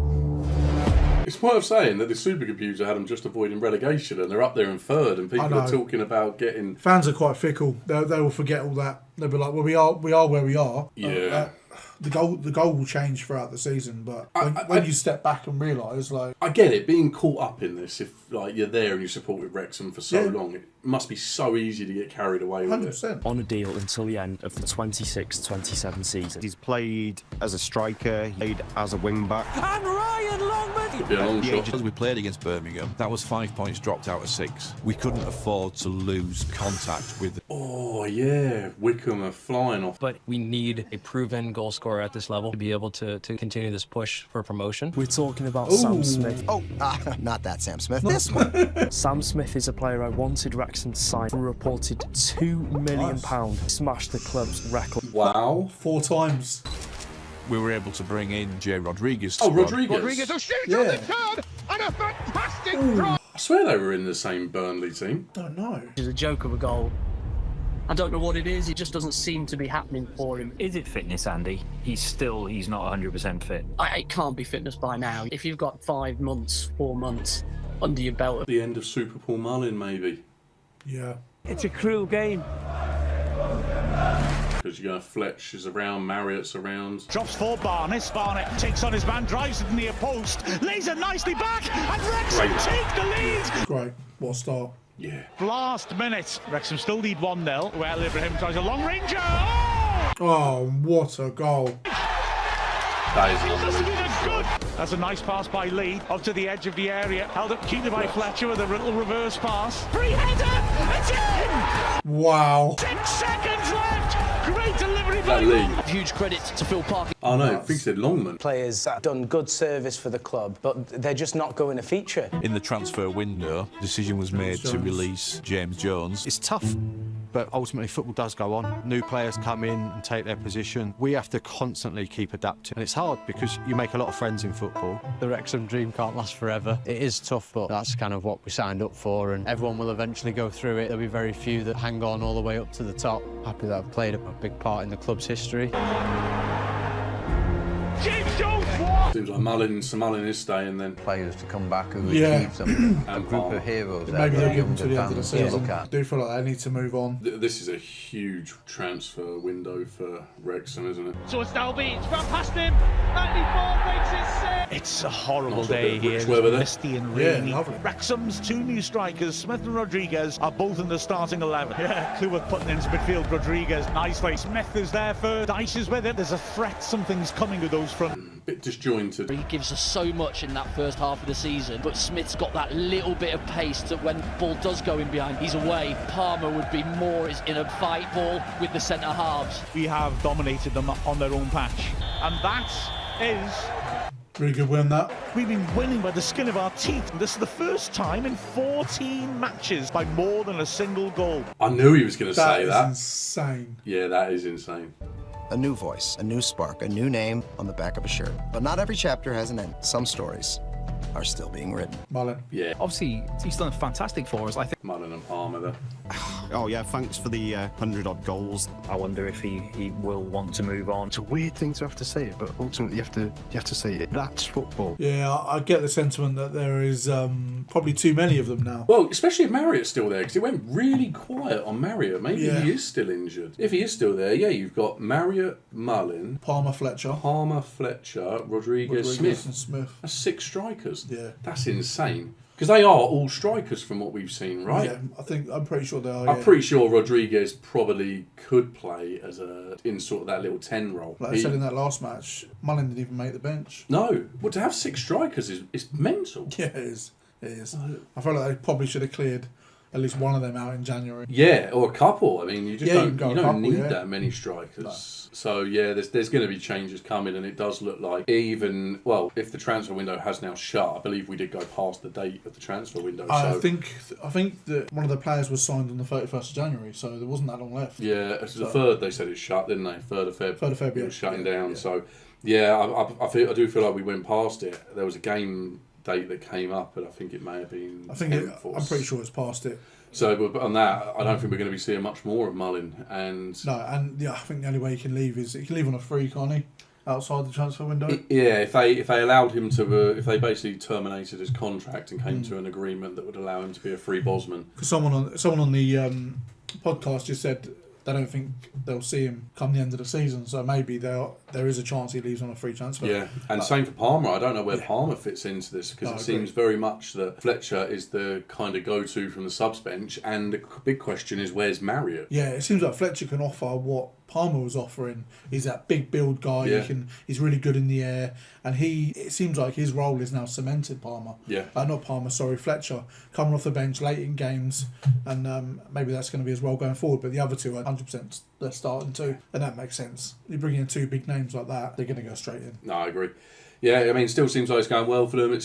It's worth saying that the supercomputer had them just avoiding relegation, and they're up there in third, and people are talking about getting. Fans are quite fickle. They will forget all that. They'll be like, "Well, we are where we are." Yeah. The goal will change throughout the season, but when you step back and realise, like, I get it, being caught up in this. If like you're there and you supported Wrexham for so Yeah. long, it must be so easy to get carried away with 100%. On a deal until the end of the 26-27 season. He's played as a striker, he played as a wing-back. And Ryan Longman. Could be a long shot. As we played against Birmingham, that was 5 points dropped out of 6. We couldn't afford to lose contact with. Oh yeah, Wickham are flying off. But we need a proven goal scorer at this level to be able to continue this push for promotion. We're talking about Ooh. Sam Smith. Oh, not that Sam Smith. This one. Sam Smith is a player I wanted Wrexham to sign for a reported £2 million. Smashed the club's record. Wow. 4 times. We were able to bring in Jay Rodriguez. Oh, Rodriguez. Rodriguez will shoot Yeah. on the turn and a fantastic drop. I swear they were in the same Burnley team. Don't know. It's a joke of a goal. I don't know what it is. It just doesn't seem to be happening for him. Is it fitness, Andy? He's not 100% fit. It can't be fitness by now. If you've got 5 months, 4 months under your belt. The end of Super Paul Mullin, maybe. Yeah. It's a cruel game. Because you got Fletch is around, Marriott's around. Drops for Barnett. Barnett takes on his man, drives it near post, lays it nicely back, and Wrexham take the lead. Great. What a start. Yeah. Last minute, Wrexham still lead 1-0. Well, Ibrahim tries a long ranger. Oh, what a goal. That is lovely. That's a nice pass by Lee, up to the edge of the area. Held up keenly by Fletcher with a little reverse pass. Free header! It's in! Wow. 6 seconds left! Great delivery by Lee. Huge credit to Phil Parker. Oh no, I think he said Longman. Players that have done good service for the club, but they're just not going to feature. In the transfer window, decision was made to release James Jones. It's tough, but ultimately football does go on. New players come in and take their position. We have to constantly keep adapting. And it's hard because you make a lot of friends in football. The Wrexham dream can't last forever. It is tough, but that's kind of what we signed up for, and everyone will eventually go through it. There'll be very few that hang on all the way up to the top. Happy that I've played a big part in the club's history. James Jones, what? Seems like Mullin is staying then. Players to come back who Yeah. achieve something. A group of heroes. Maybe they'll give them to younger the end of the fans to season. look I at. do feel like they need to move on. This is a huge transfer window for Wrexham, isn't it? So it's Dalby, it's run past him. 94 makes it 6. It's a horrible Nice little day bit of here. Rich weather there. Misty and Yeah, rainy. lovely. Wrexham's 2 new strikers, Smith and Rodriguez, are both in the starting 11. Yeah, Cleworth putting into midfield Rodriguez nicely. Smith is there for Dyche is with it. There's a threat, something's coming with those front. Bit disjointed. He gives us so much in that first half of the season, but Smith's got that little bit of pace that when the ball does go in behind, he's away. Palmer would be more in a fight ball with the centre halves. We have dominated them on their own patch. And that is... Really good win, that. We've been winning by the skin of our teeth. This is the first time in 14 matches by more than a single goal. I knew he was going to say that. That is insane. Yeah, that is insane. A new voice, a new spark, a new name on the back of a shirt. But not every chapter has an end. Some stories are still being written. Mullen. Yeah. Obviously, he's done fantastic for us. I think Mullen and Palmer there. Oh yeah, thanks for the 100-odd goals. I wonder if he will want to move on. It's a weird thing to have to say it, but ultimately you have to say it. That's football. Yeah, I get the sentiment that there is probably too many of them now. Well, especially if Marriott's still there, because it went really quiet on Marriott. Maybe Yeah. he is still injured. If he is still there, yeah, you've got Marriott, Mullen, Palmer, Fletcher, Rodriguez, Smith. and Smith. That's 6 strikers. Yeah. That's insane. Because they are all strikers from what we've seen, right? Yeah, I'm pretty sure they are. I'm pretty sure Rodriguez probably could play as in sort of that little 10 role. Like I said in that last match, Mullen didn't even make the bench. No. Well, to have 6 strikers is mental. Yeah, it is. It is. I feel like they probably should have cleared at least one of them out in January. Yeah, or a couple. I mean, you just don't need yeah. that many strikers. No. So yeah, there's going to be changes coming, and it does look like even if the transfer window has now shut, I believe we did go past the date of the transfer window. I think that one of the players was signed on the 31st of January, so there wasn't that long left. Yeah, it's the 3rd they said it's shut, didn't they? 3rd of Feb. 3rd of Feb, it was shutting down. Yeah. So yeah, I do feel like we went past it. There was a game date that came up, but I think it may have been. I'm pretty sure it's past it. So on that, I don't think we're going to be seeing much more of Mullen. I think the only way he can leave is he can leave on a free, can't he? Outside the transfer window. Yeah, if they allowed him to, if they basically terminated his contract and came to an agreement that would allow him to be a free Bosman. Because someone on the podcast just said they don't think they'll see him come the end of the season, so maybe there is a chance he leaves on a free transfer. Yeah, and same for Palmer. I don't know where Palmer fits into this, because it seems very much that Fletcher is the kind of go-to from the subs bench, and the big question is, where's Marriott? Yeah, it seems like Fletcher can offer what Palmer was offering. He's that big build guy. Yeah. He's really good in the air, and it seems like his role is now cemented. Palmer. Yeah. Not Palmer. Sorry, Fletcher coming off the bench late in games, and maybe that's going to be his role going forward. But the other two are 100% they're starting too, and that makes sense. You bring in 2 big names like that, they're going to go straight in. No, I agree. Yeah, I mean, it still seems like it's going well for them.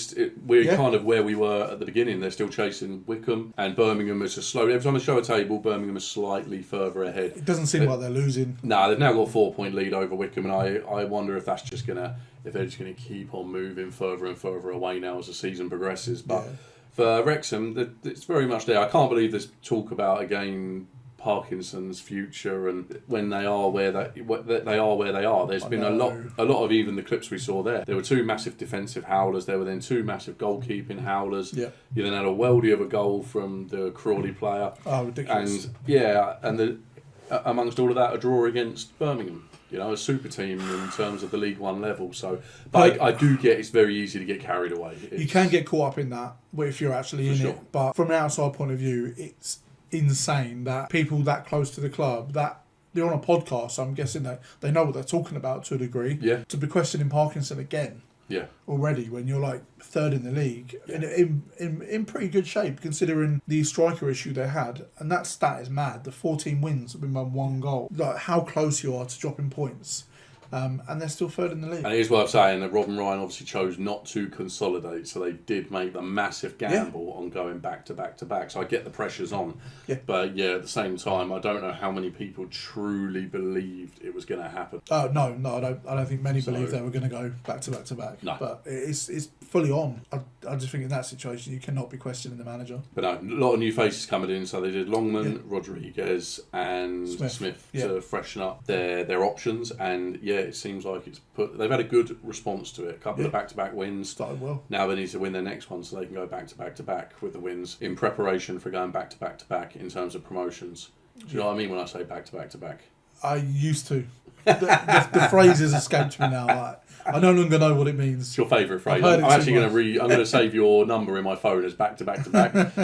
We're kind of where we were at the beginning. They're still chasing Wickham, and Birmingham is just slowly. Every time they show a table, Birmingham is slightly further ahead. It doesn't seem like they're losing. No, they've now got a 4-point lead over Wickham, and I wonder if that's just if they're just gonna keep on moving further and further away now as the season progresses. But for Wrexham, it's very much there. I can't believe there's talk about again Parkinson's future, and when they are where they are. There's been a lot of even the clips we saw there. There were 2 massive defensive howlers. There were then 2 massive goalkeeping howlers. Yeah. You then had a weldy of a goal from the Crawley player. Oh, ridiculous! And amongst all of that, a draw against Birmingham. You know, a super team in terms of the League One level. So, but I do get it's very easy to get carried away. You can get caught up in that if you're actually in it. But from an outside point of view, it's insane that people that close to the club, that they're on a podcast, so I'm guessing that they know what they're talking about to a degree. Yeah. To be questioning Parkinson again. Yeah. Already, when you're like 3rd in the league, in pretty good shape considering the striker issue they had, and that stat is mad. The 14 wins have been by 1 goal. Like how close you are to dropping points. And they're still 3rd in the league. And it is worth saying that Rob and Ryan obviously chose not to consolidate, so they did make the massive gamble on going back to back to back. So I get the pressures on. Yeah. But yeah, at the same time, I don't know how many people truly believed it was going to happen. Oh no, I don't think many believed they were going to go back to back to back. No. But it's fully on. I just think in that situation you cannot be questioning the manager. But no, a lot of new faces coming in. So they did Longman, Rodriguez, and Smith to freshen up their options. And it seems like they've had a good response to it. A couple of back-to-back wins. Started well. Now they need to win their next one so they can go back-to-back with the wins in preparation for going back-to-back in terms of promotions. Do you know what I mean when I say back-to-back? I used to. The phrase has escaped me now. I no longer know what it means. It's your favourite phrase. I'm actually going to I'm going to save your number in my phone as back-to-back.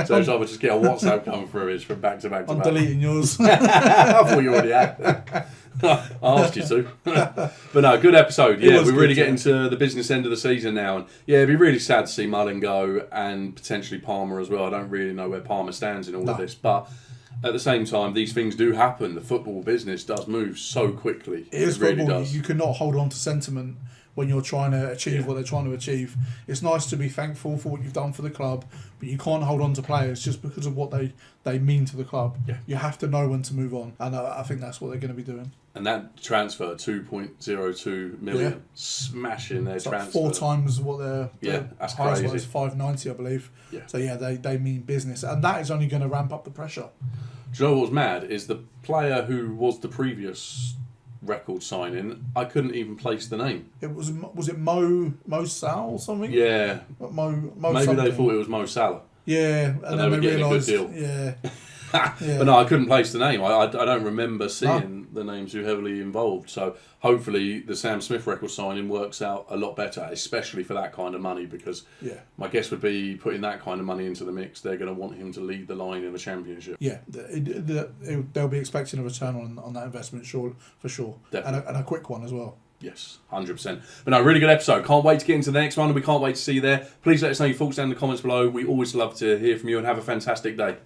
So if I would just get a WhatsApp come through, it's from back-to-back. I'm deleting yours. I thought you already had. I asked you to. But no, good episode. Yeah, we're really getting to the business end of the season now. And it'd be really sad to see Mullen go and potentially Palmer as well. I don't really know where Palmer stands in all of this. But at the same time, these things do happen. The football business does move so quickly. It really does. You cannot hold on to sentiment when you're trying to achieve what they're trying to achieve. It's nice to be thankful for what you've done for the club, but you can't hold on to players just because of what they mean to the club. Yeah. You have to know when to move on, and I think that's what they're going to be doing. And that transfer, 2.02 million, smashing their It's transfer. like 4 times what their that's highest crazy. was 590, I believe. Yeah. So yeah, they mean business, and that is only going to ramp up the pressure. Do you know what was mad? Is the player who was the previous record signing, I couldn't even place the name. It was it Mo Salah or something? Yeah. Mo Maybe something. they thought it was Mo Salah. Yeah, and then they were getting realised, a good deal. Yeah. But no, I couldn't place the name. I don't remember seeing the names too heavily involved. So hopefully the Sam Smith record signing works out a lot better, especially for that kind of money, because my guess would be putting that kind of money into the mix, they're going to want him to lead the line in the Championship. Yeah, they'll be expecting a return on that investment, for sure. Definitely. And a quick one as well. Yes, 100%. But no, really good episode. Can't wait to get into the next one, and we can't wait to see you there. Please let us know your thoughts down in the comments below. We always love to hear from you, and have a fantastic day.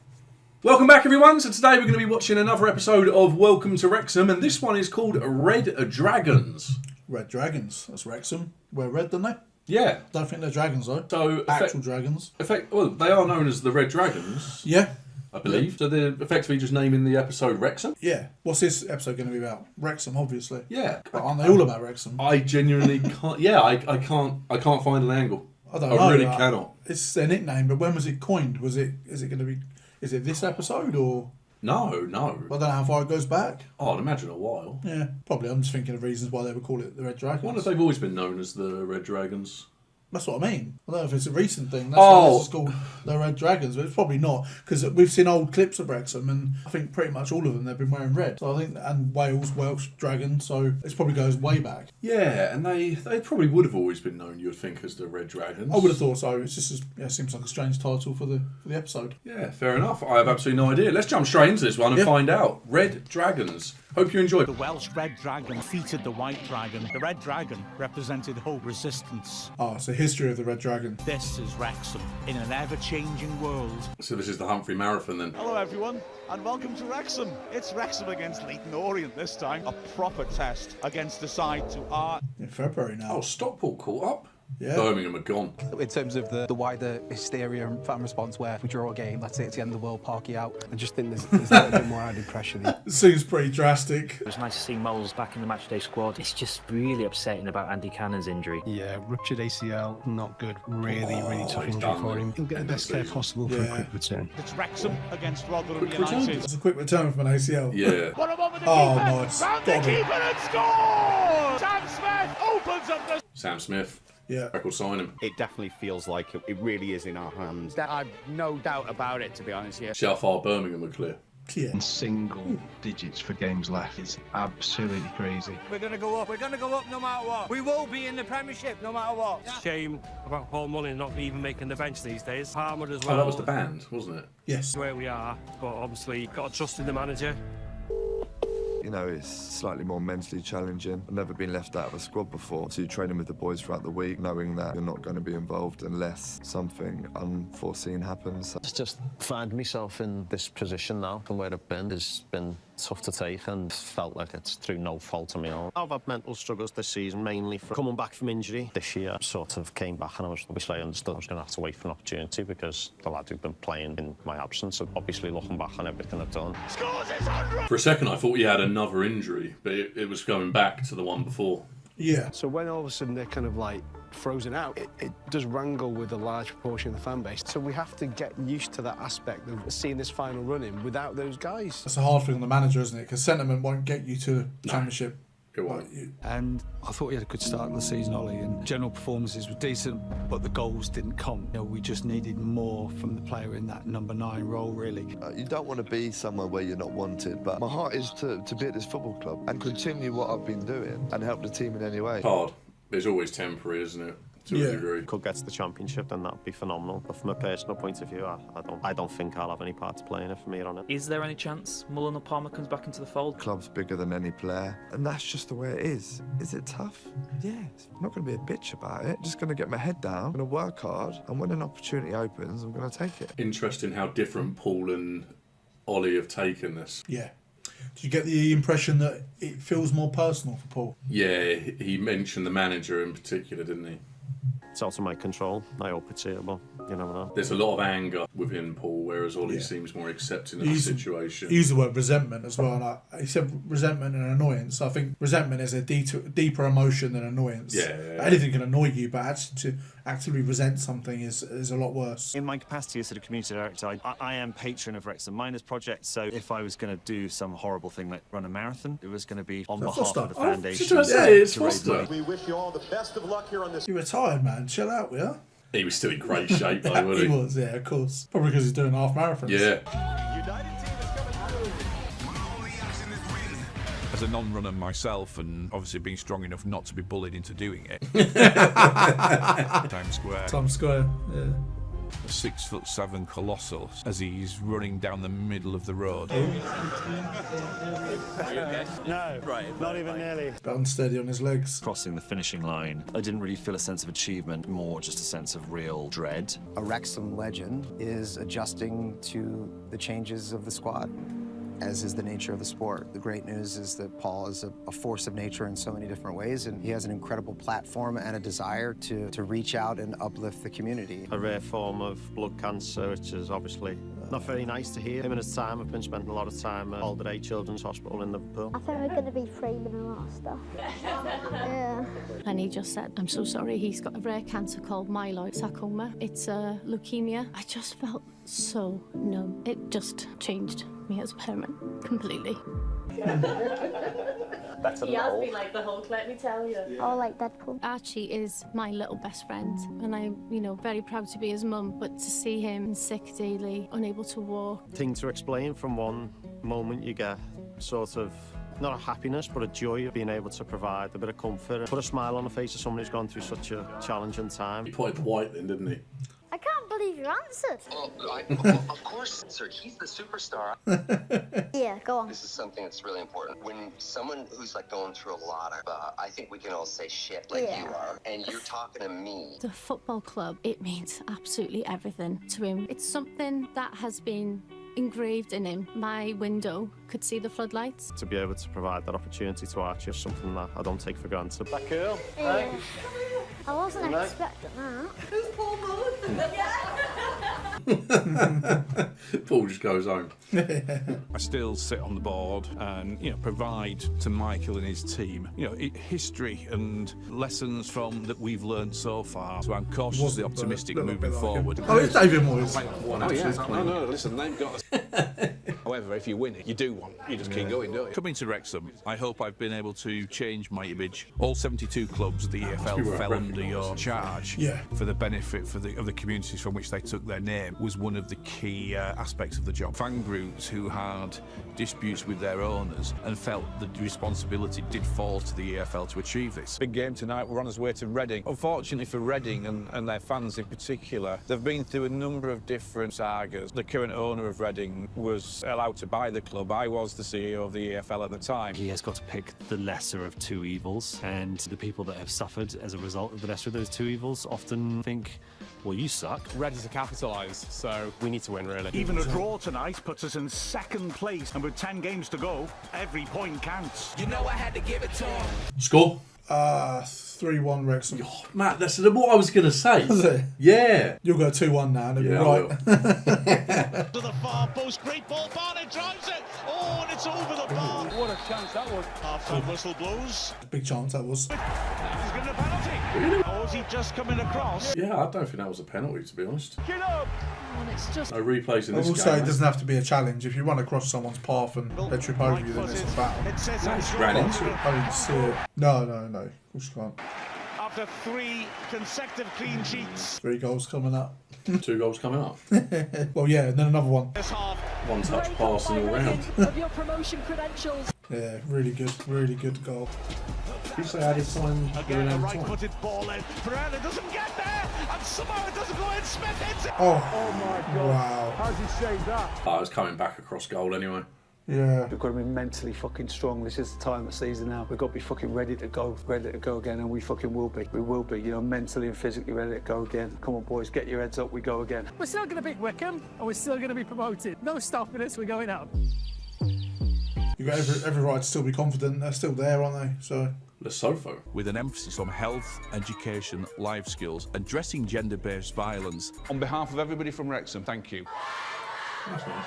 Welcome back, everyone. So today we're going to be watching another episode of Welcome to Wrexham, and this one is called Red Dragons. Red Dragons. That's Wrexham. We're red, don't they? Yeah. Don't think they're dragons, though. So actual dragons. Well, they are known as the Red Dragons. Yeah. I believe. So they're effectively just naming the episode Wrexham. Yeah. What's this episode going to be about? Wrexham, obviously. Yeah. But aren't they all about Wrexham? I genuinely can't. Yeah, I can't find an angle. I don't know. I really cannot. It's their nickname, but when was it coined? Is it going to be? Is it this episode or? No. I don't know how far it goes back. Oh, I'd imagine a while. Yeah, probably. I'm just thinking of reasons why they would call it the Red Dragons. I wonder if they've always been known as the Red Dragons. That's what I mean. I don't know if it's a recent thing. That's why this is called the Red Dragons, but it's probably not, because we've seen old clips of Wrexham, and I think pretty much all of them they've been wearing red. So I think, and Welsh Dragon, so it probably goes way back. Yeah, and they probably would have always been known, you would think, as the Red Dragons. I would have thought so. It's just it seems like a strange title for the episode. Yeah, fair enough. I have absolutely no idea. Let's jump straight into this one and find out. Red Dragons. Hope you enjoyed. The Welsh Red Dragon defeated the White Dragon. The Red Dragon represented hope, resistance. Oh, it's the history of the Red Dragon. This is Wrexham in an ever-changing world. So this is the Humphrey Marathon then. Hello everyone, and welcome to Wrexham. It's Wrexham against Leyton Orient this time. A proper test against the side to our... In February now. Oh, Stockport caught up. Yeah. Birmingham are gone. In terms of the wider hysteria and fan response, where if we draw a game, that's it, it's the end of the world, park you out. I just think there's a little bit more added pressure there. Seems pretty drastic. It was nice to see Moles back in the matchday squad. It's just really upsetting about Andy Cannon's injury. Yeah, ruptured ACL, not good. Really tough injury for him. He'll get the best care possible for a quick return. It's Wrexham against Rotherham Quick United. return. It's a quick return from an ACL. Yeah. What about the keeper? Nice. Round the keeper and scores! Sam Smith opens up the... Sam Smith. Yeah. Record signing. It definitely feels like it really is in our hands. I've no doubt about it, to be honest, yeah. See how far Birmingham are clear. Yeah. And single digits for games left. It's absolutely crazy. We're going to go up. We're going to go up no matter what. We will be in the Premiership no matter what. Shame about Paul Mullin not even making the bench these days. Palmer as well. Oh, that was the band, wasn't it? Yes. Where we are, but obviously got to trust in the manager. You know, it's slightly more mentally challenging. I've never been left out of a squad before. So you're training with the boys throughout the week, knowing that you're not going to be involved unless something unforeseen happens. I just find myself in this position now, and where I've been has been tough to take, and felt like it's through no fault of my own. I've had mental struggles this season, mainly from coming back from injury. This year, sort of came back, and I understood I was going to have to wait for an opportunity, because the lad who'd been playing in my absence, and obviously looking back on everything I've done. For a second, I thought he had another injury, but it was going back to the one before. Yeah. So when all of a sudden they're kind of like frozen out, it does wrangle with a large proportion of the fan base. So we have to get used to that aspect of seeing this final run in without those guys. That's a hard thing on the manager, isn't it? Because sentiment won't get you to the Championship. It won't. And I thought he had a good start to the season, Ollie, and general performances were decent, but the goals didn't come. You know, we just needed more from the player in that number 9 role, really. You don't want to be somewhere where you're not wanted, but my heart is to be at this football club and continue what I've been doing and help the team in any way. Hard. It's always temporary, isn't it? To a degree. Could get to the Championship, then that'd be phenomenal. But from a personal point of view, I don't think I'll have any part to play in it from here on in. Is there any chance Mullen or Palmer comes back into the fold? Club's bigger than any player, and that's just the way it is. Is it tough? Yes. I'm not going to be a bitch about it. Just going to get my head down, I'm going to work hard, and when an opportunity opens, I'm going to take it. Interesting how different Paul and Ollie have taken this. Yeah. Do you get the impression that it feels more personal for Paul? Yeah, he mentioned the manager in particular, didn't he? It's out of my control. I hope it's here, but you never know. There's a lot of anger within Paul, whereas Ollie seems more accepting of the situation. He used the word resentment as well. He said resentment and annoyance. I think resentment is a deeper emotion than annoyance. Yeah. Anything can annoy you, but actually to actively resent something is a lot worse. In my capacity as sort of community director, I am patron of Wrexham Miners Project, so if I was going to do some horrible thing like run a marathon, it was going to be on behalf of the foundation. It's Foster. We wish you all the best of luck here on this. You're retired, man. Chill out, will you? He was still in great shape, though, wasn't he? He was, yeah, of course. Probably because he's doing half marathons. Yeah. As a non-runner myself, and obviously being strong enough not to be bullied into doing it. Times Square, yeah. A 6'7" colossal as he's running down the middle of the road. No, right, not even nearly. But unsteady on his legs. Crossing the finishing line, I didn't really feel a sense of achievement, more just a sense of real dread. A Wrexham legend is adjusting to the changes of the squad, as is the nature of the sport. The great news is that Paul is a force of nature in so many different ways, and he has an incredible platform and a desire to reach out and uplift the community. A rare form of blood cancer, which is obviously not very nice to hear. Him and his time have been spending a lot of time at Alder Age Children's Hospital in Liverpool. I think we're going to be framing a lot of stuff. Yeah. And he just said, I'm so sorry, he's got a rare cancer called myeloid sarcoma. It's leukemia. I just felt so numb. It just changed me as a parent completely. He has been like the Hulk, let me tell you. Oh, like Deadpool. Archie is my little best friend, and I'm, very proud to be his mum, but to see him sick daily, unable to walk. Thing to explain from one moment you get sort of not a happiness, but a joy of being able to provide a bit of comfort and put a smile on the face of someone who's gone through such a challenging time. He pointed to White then, didn't he? I can't believe you answered. Of course, sir. He's the superstar. Yeah, go on. This is something that's really important. When someone who's like going through a lot of, I think we can all say shit like you are, and you're talking to me. The football club, it means absolutely everything to him. It's something that has been engraved in him. My window could see the floodlights. To be able to provide that opportunity to Archie is something that I don't take for granted. That girl? Yeah. I wasn't expecting that. Who's Paul Mullen? Paul just goes home. I still sit on the board and provide to Michael and his team history and lessons from that we've learned so far. So I'm cautiously optimistic moving forward. Oh, it's David Moyes. No, listen, they've got however, if you win it, you do one. You just keep going, don't you? Coming to Wrexham, I hope I've been able to change my image. All 72 clubs of the EFL fell under your charge for the benefit of the communities from which they took their name was one of the key aspects of the job. Fan groups who had disputes with their owners and felt the responsibility did fall to the EFL to achieve this. Big game tonight, we're on our way to Reading. Unfortunately for Reading and their fans in particular, they've been through a number of different sagas. The current owner of Reading was allowed to buy the club. I was the CEO of the EFL at the time. He has got to pick the lesser of two evils, and the people that have suffered as a result of the lesser of those two evils often think, well, you suck. Ready to capitalise, so we need to win, really. Even a draw tonight puts us in second place, and with 10 games to go, every point counts. You know I had to give it to him. Score? 3-1 Wrexham. Oh, Matt, that's what I was going to say. Was it? Yeah. You'll go 2-1 now, and yeah, right. To the far post, great ball, Barnett drives it. Oh, and it's over the bar. What a chance that was. Half-time whistle blows. Big chance that was. He's given a penalty. Or is he just coming across? Yeah, I don't think that was a penalty, to be honest. Get up! And it's just... No replays in this Also, game. it doesn't have to be a challenge. If you run across someone's path and they trip over you, then it's a battle. It says ran into it. I didn't see it. No. Of course you can't. After 3 consecutive clean sheets. 3 goals coming up. 2 goals coming up. Well, yeah, and then another one. This half. One touch passing all round. Of your promotion credentials. Yeah, really good goal. Did you say added time? Again, a right-footed ball in. Perella doesn't get there, and somehow it doesn't go in. Smith hits it. Oh my God. Wow. How's he saved that? I was coming back across goal anyway. Yeah. We've got to be mentally fucking strong. This is the time of the season now. We've got to be fucking ready to go again, and we fucking will be. We will be, mentally and physically ready to go again. Come on, boys, get your heads up, we go again. We're still going to beat Wycombe, and we're still going to be promoted. No stopping us, we're going up. You got every right to still be confident. They're still there, aren't they? So. Lesotho. With an emphasis on health, education, life skills, addressing gender-based violence. On behalf of everybody from Wrexham, thank you. That's nice.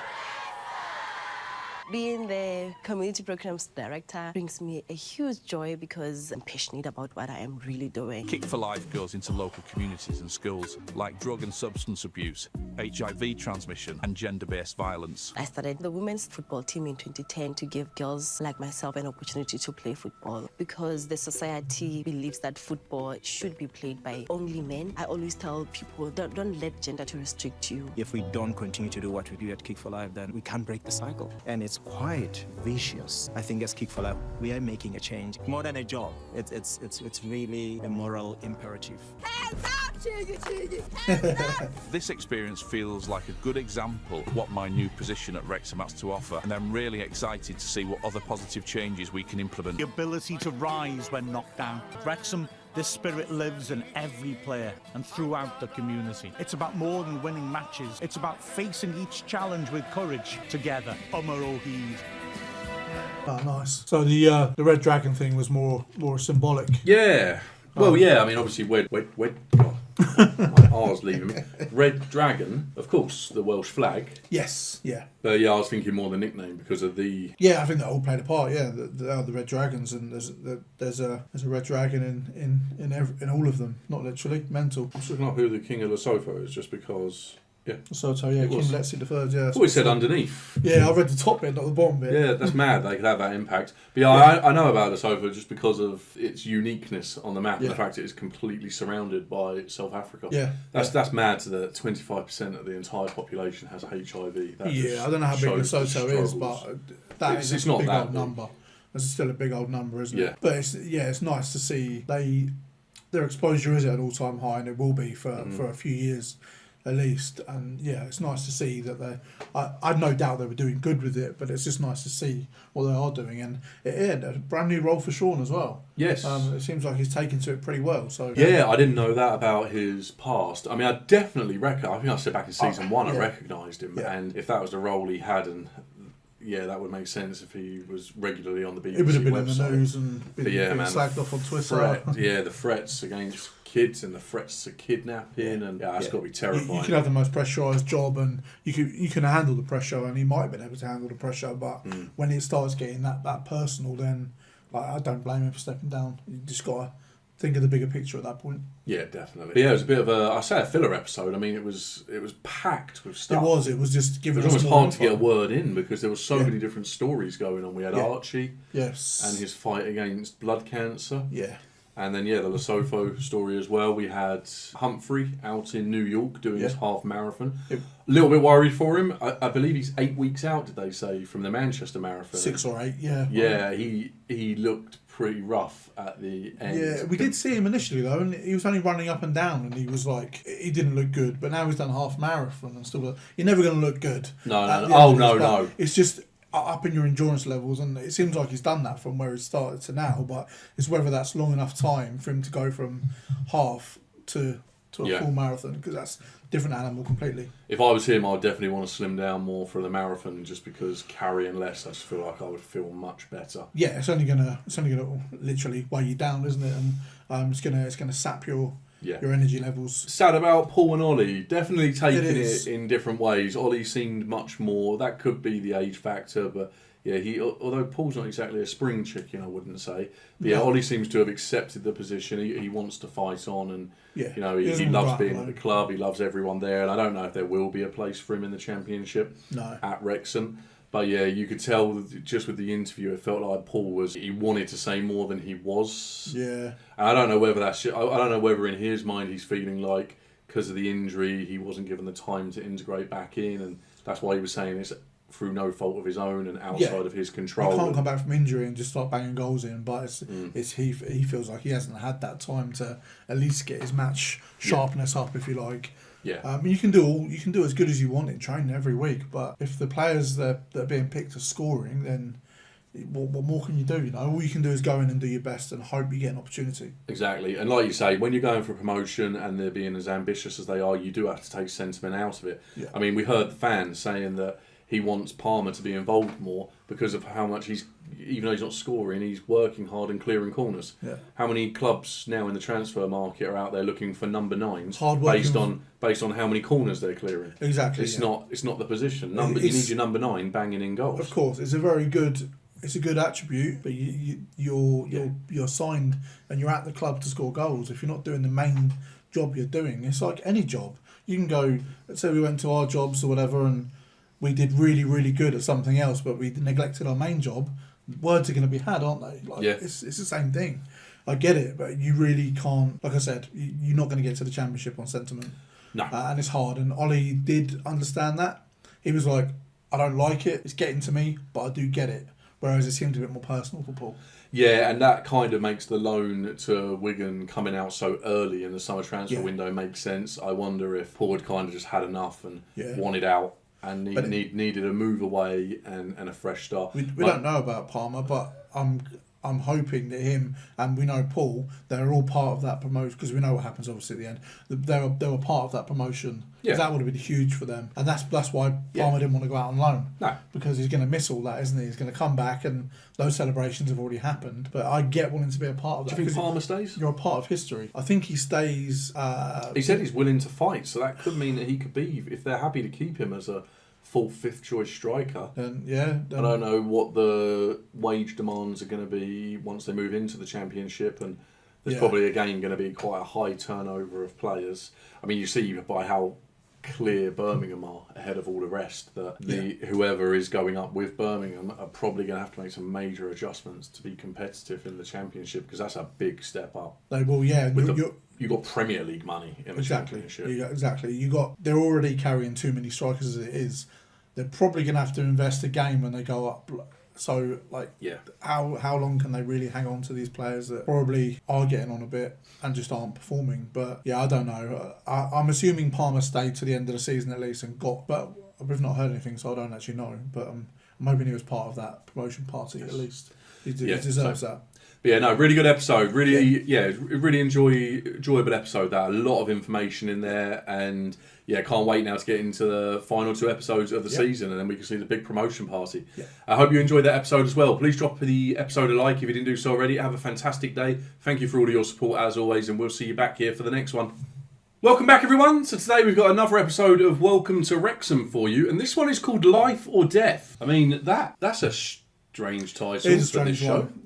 Being the community programs director brings me a huge joy because I'm passionate about what I am really doing. Kick for Life goes into local communities and schools, like drug and substance abuse, HIV transmission and gender-based violence. I started the women's football team in 2010 to give girls like myself an opportunity to play football because the society believes that football should be played by only men. I always tell people, don't let gender to restrict you. If we don't continue to do what we do at Kick for Life, then we can't break the cycle. And it's quite vicious. I think as Kick for Life, we are making a change. More than a job, it's really a moral imperative. This experience feels like a good example of what my new position at Wrexham has to offer, and I'm really excited to see what other positive changes we can implement. The ability to rise when knocked down. Wrexham, this spirit lives in every player and throughout the community. It's about more than winning matches. It's about facing each challenge with courage together. Omarohid. Oh, nice. So the Red Dragon thing was more symbolic. Yeah. Well, yeah. I mean, obviously, God, my R's leaving me. Red Dragon, of course, the Welsh flag. Yes. Yeah. But yeah, I was thinking more the nickname because of the. Yeah, I think that all played a part. Yeah, they are the Red Dragons, and there's a Red Dragon in all of them. Not literally, mental. I'm just looking up who the King of Lesotho is, just because. Yeah. Lesotho, yeah, King Letzi III, yeah. Oh, it said underneath. Yeah, I read the top bit, not the bottom bit. Yeah, that's mad. They could have that impact. But yeah, I know about Lesotho just because of its uniqueness on the map and the fact it is completely surrounded by South Africa. Yeah. That's mad that 25% of the entire population has HIV. That I don't know how big Lesotho is, but it's not a big old number. It's still a big old number, isn't it? But it's nice to see their exposure is at an all-time high, and it will be for a few years at least. And yeah, it's nice to see that I'd no doubt they were doing good with it, but it's just nice to see what they are doing. And a brand new role for Sean as well. Yes. It seems like he's taken to it pretty well. So yeah, I didn't know that about his past. I mean, I definitely reckon. I think I said back in season 1, I recognised him, and if that was the role he had, and yeah, that would make sense if he was regularly on the BBC. It would have been website. in the news and been slagged off on Twitter. The threats against kids and the threats to kidnapping, and that's got to be terrifying. You can have the most pressurised job, and you can handle the pressure, and he might have been able to handle the pressure, but when it starts getting that personal, then I don't blame him for stepping down. You just got to think of the bigger picture at that point. Yeah, definitely. But yeah, it was a bit of a filler episode. I mean, it was packed with stuff. It was just giving us It was more almost hard info. to get a word in because there were so many different stories going on. We had Archie, yes, and his fight against blood cancer. Yeah. And then, the Lesotho story as well. We had Humphrey out in New York doing his half marathon. A little bit worried for him. I believe he's 8 weeks out, did they say, from the Manchester Marathon? 6 or 8, yeah. Yeah, he looked pretty rough at the end. Yeah, we did see him initially though, and he was only running up and down, and he was like, he didn't look good. But now he's done half marathon and still, you're never going to look good. No. It's just up in your endurance levels, and it seems like he's done that from where he started to now. But it's whether that's long enough time for him to go from half to a full marathon, because that's a different animal completely. If I was him, I'd definitely want to slim down more for the marathon, just because carrying less, I just feel like I would feel much better. Yeah, it's only gonna literally weigh you down, isn't it? And it's gonna sap your energy levels. Sad about Paul and Ollie. Definitely taking it in different ways. Ollie seemed much more. That could be the age factor, but yeah, although Paul's not exactly a spring chicken, I wouldn't say. But Ollie seems to have accepted the position. He wants to fight on, and he loves being at the club. He loves everyone there, and I don't know if there will be a place for him in the Championship at Wrexham. But yeah, you could tell just with the interview, it felt like Paul he wanted to say more than he was. Yeah. And I don't know whether I don't know whether in his mind he's feeling like because of the injury he wasn't given the time to integrate back in, and that's why he was saying it's through no fault of his own and outside of his control. He can't come back from injury and just start banging goals in, but he feels like he hasn't had that time to at least get his match sharpness up, if you like. Yeah. You can do as good as you want in training every week, but if the players that are being picked are scoring, then what more can you do? All you can do is go in and do your best and hope you get an opportunity. Exactly, and like you say, when you're going for promotion and they're being as ambitious as they are, you do have to take sentiment out of it. Yeah. I mean, we heard the fans saying that he wants Palmer to be involved more because of how much even though he's not scoring, he's working hard and clearing corners. Yeah. How many clubs now in the transfer market are out there looking for number 9s based on how many corners they're clearing? Exactly. It's not the position. You need your number 9 banging in goals. Of course, it's a good attribute, but you're signed and you're at the club to score goals. If you're not doing the main job you're doing, it's like any job. You can go, let's say we went to our jobs or whatever and we did really, really good at something else, but we neglected our main job. Words are going to be had, aren't they? Like, yeah. It's the same thing. I get it, but you really can't, like I said, you're not going to get to the Championship on sentiment. No. And it's hard. And Ollie did understand that. He was like, I don't like it, it's getting to me, but I do get it. Whereas it seemed a bit more personal for Paul. Yeah, and that kind of makes the loan to Wigan coming out so early in the summer transfer window make sense. I wonder if Paul had kind of just had enough and wanted out and needed a move away and a fresh start. We don't know about Palmer, but I'm hoping that him and we know Paul, they're all part of that promotion because we know what happens obviously at the end. They were part of that promotion. Yeah. That would have been huge for them, and that's why Palmer didn't want to go out on loan. No, because he's going to miss all that, isn't he? He's going to come back, and those celebrations have already happened. But I get wanting to be a part of that. Do you think Palmer stays? You're a part of history. I think he stays. He said he's willing to fight, so that could mean that he could be, if they're happy to keep him as a full 5th choice striker. Then I don't know what the wage demands are going to be once they move into the Championship, and there's probably again going to be quite a high turnover of players. I mean, you see by how clear Birmingham are ahead of all the rest that whoever is going up with Birmingham are probably going to have to make some major adjustments to be competitive in the Championship, because that's a big step up. They will, you got Premier League money in the Championship. Exactly. They're already carrying too many strikers as it is. They're probably going to have to invest a game when they go up. So, how long can they really hang on to these players that probably are getting on a bit and just aren't performing? But I don't know. I'm assuming Palmer stayed to the end of the season at least but we've not heard anything, so I don't actually know. But I'm hoping he was part of that promotion party at least. He deserves that. But really good episode. Really enjoyable episode. That a lot of information in there, and can't wait now to get into the final 2 episodes of the season, and then we can see the big promotion party. I hope you enjoyed that episode as well. Please drop the episode a like if you didn't do so already. Have a fantastic day. Thank you for all of your support as always, and we'll see you back here for the next one. Welcome back, everyone. So today we've got another episode of Welcome to Wrexham for you, and this one is called Life or Death. I mean, that's a strange title. It is a strange one.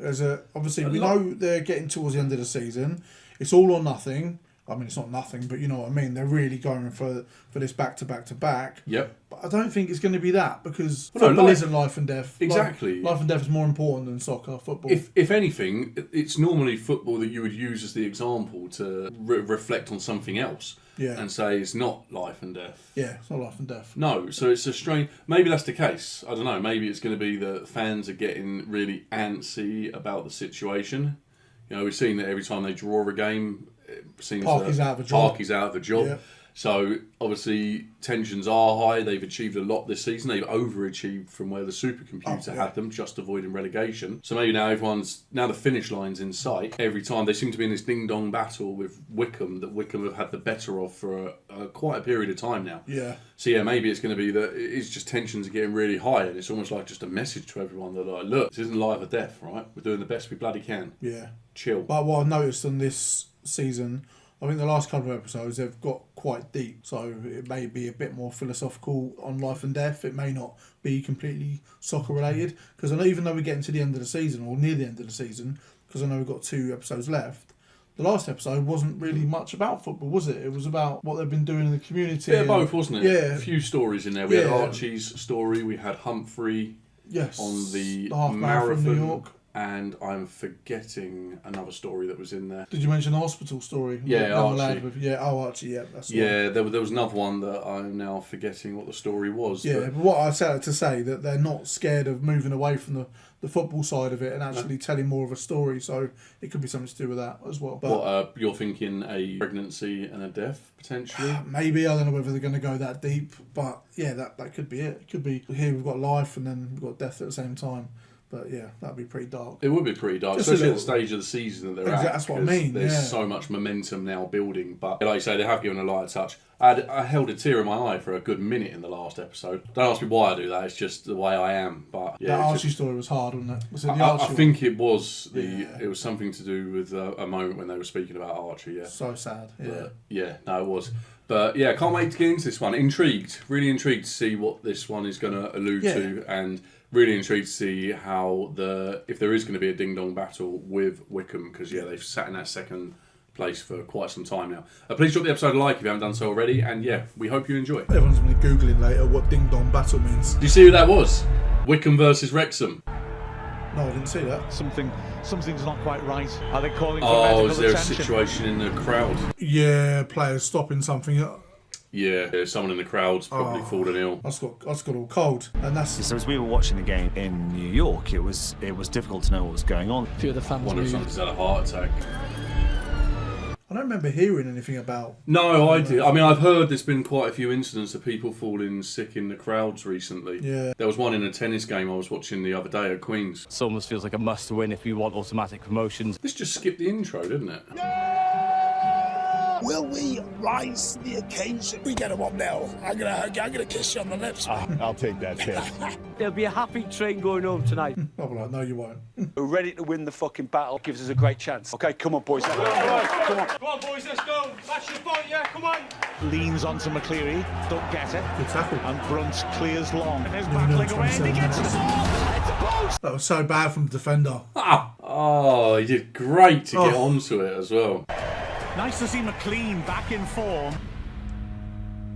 Obviously, we know they're getting towards the end of the season. It's all or nothing. I mean, it's not nothing, but you know what I mean. They're really going for this back to back to back. Yep. But I don't think it's going to be that, because football isn't life and death. Exactly. Life and death is more important than soccer, football. If anything, it's normally football that you would use as the example to reflect on something else. Yeah. And say it's not life and death. Yeah, it's not life and death. No, so it's a strange... Maybe that's the case. I don't know. Maybe it's going to be that fans are getting really antsy about the situation. You know, we've seen that every time they draw a game, it seems Parky's out of a job. Yeah. So, obviously, tensions are high. They've achieved a lot this season. They've overachieved from where the supercomputer had them, just avoiding relegation. So maybe now now the finish line's in sight. Every time they seem to be in this ding-dong battle with Wickham, that Wickham have had the better of for quite a period of time now. Yeah. So maybe it's going to be that it's just tensions are getting really high, and it's almost like just a message to everyone that, like, look, this isn't life or death, right? We're doing the best we bloody can. Yeah. Chill. But what I've noticed on this season, I think the last couple of episodes, they've got quite deep. So it may be a bit more philosophical on life and death. It may not be completely soccer related. Because I know, even though we're getting to the end of the season, or near the end of the season, because I know we've got 2 episodes left, the last episode wasn't really much about football, was it? It was about what they've been doing in the community. Yeah, both, wasn't it? Yeah. A few stories in there. We had Archie's story, we had Humphrey on the half marathon in New York. And I'm forgetting another story that was in there. Did you mention the hospital story? Yeah, Archie. Archie, that's the one. There was another one that I'm now forgetting what the story was. Yeah, but what I said to say, that they're not scared of moving away from the football side of it and actually telling more of a story, so it could be something to do with that as well. But you're thinking a pregnancy and a death, potentially? Maybe, I don't know whether they're going to go that deep, but yeah, that could be it. It could be, here we've got life and then we've got death at the same time. But yeah, that'd be pretty dark. It would be pretty dark, Just especially at the stage of the season that they're at. That's what I mean. There's so much momentum now building. But like you say, they have given a light touch. I held a tear in my eye for a good minute in the last episode. Don't ask me why I do that. It's just the way I am. But yeah, that Archie story was hard, wasn't it? Was it the I think it was it was something to do with a moment when they were speaking about Archie. Yeah. So sad. Yeah. No, it was. But yeah, can't wait to get into this one. Intrigued, really intrigued to see what this one is going to allude to, and really intrigued to see how if there is going to be a ding dong battle with Wickham, because they've sat in that second place for quite some time now. Please drop the episode a like if you haven't done so already, and we hope you enjoy. Everyone's going to be googling later what ding dong battle means. Do you see who that was? Wickham versus Wrexham. No, I didn't see that. Something's not quite right. Are they calling for medical is there attention? a situation in the crowd? Yeah, players stopping something. Yeah, someone in the crowd's probably fallen ill. I just got all cold, and that's. So as we were watching the game in New York, it was difficult to know what was going on. A few of the fans. One of someone's had a heart attack. I don't remember hearing anything about. No, I did. I mean, I've heard there's been quite a few incidents of people falling sick in the crowds recently. Yeah. There was one in a tennis game I was watching the other day at Queen's. It almost feels like a must-win if you want automatic promotions. This just skipped the intro, didn't it? Will we rise to the occasion? We get him up now. I'm gonna kiss you on the lips. I'll take that tip. There'll be a happy train going home tonight. I'll be like, no, you won't. We're ready to win the fucking battle. Gives us a great chance. Okay, come on, boys. Come on. Come on, boys, let's go. That's your point, yeah, come on. Leans onto McCleary, don't get it. Good tackle. And Brunt clears long. And there's battling away, and he gets us all. It's a post. That was so bad from the defender. Oh, he did great to get onto it as well. Nice to see McLean back in form.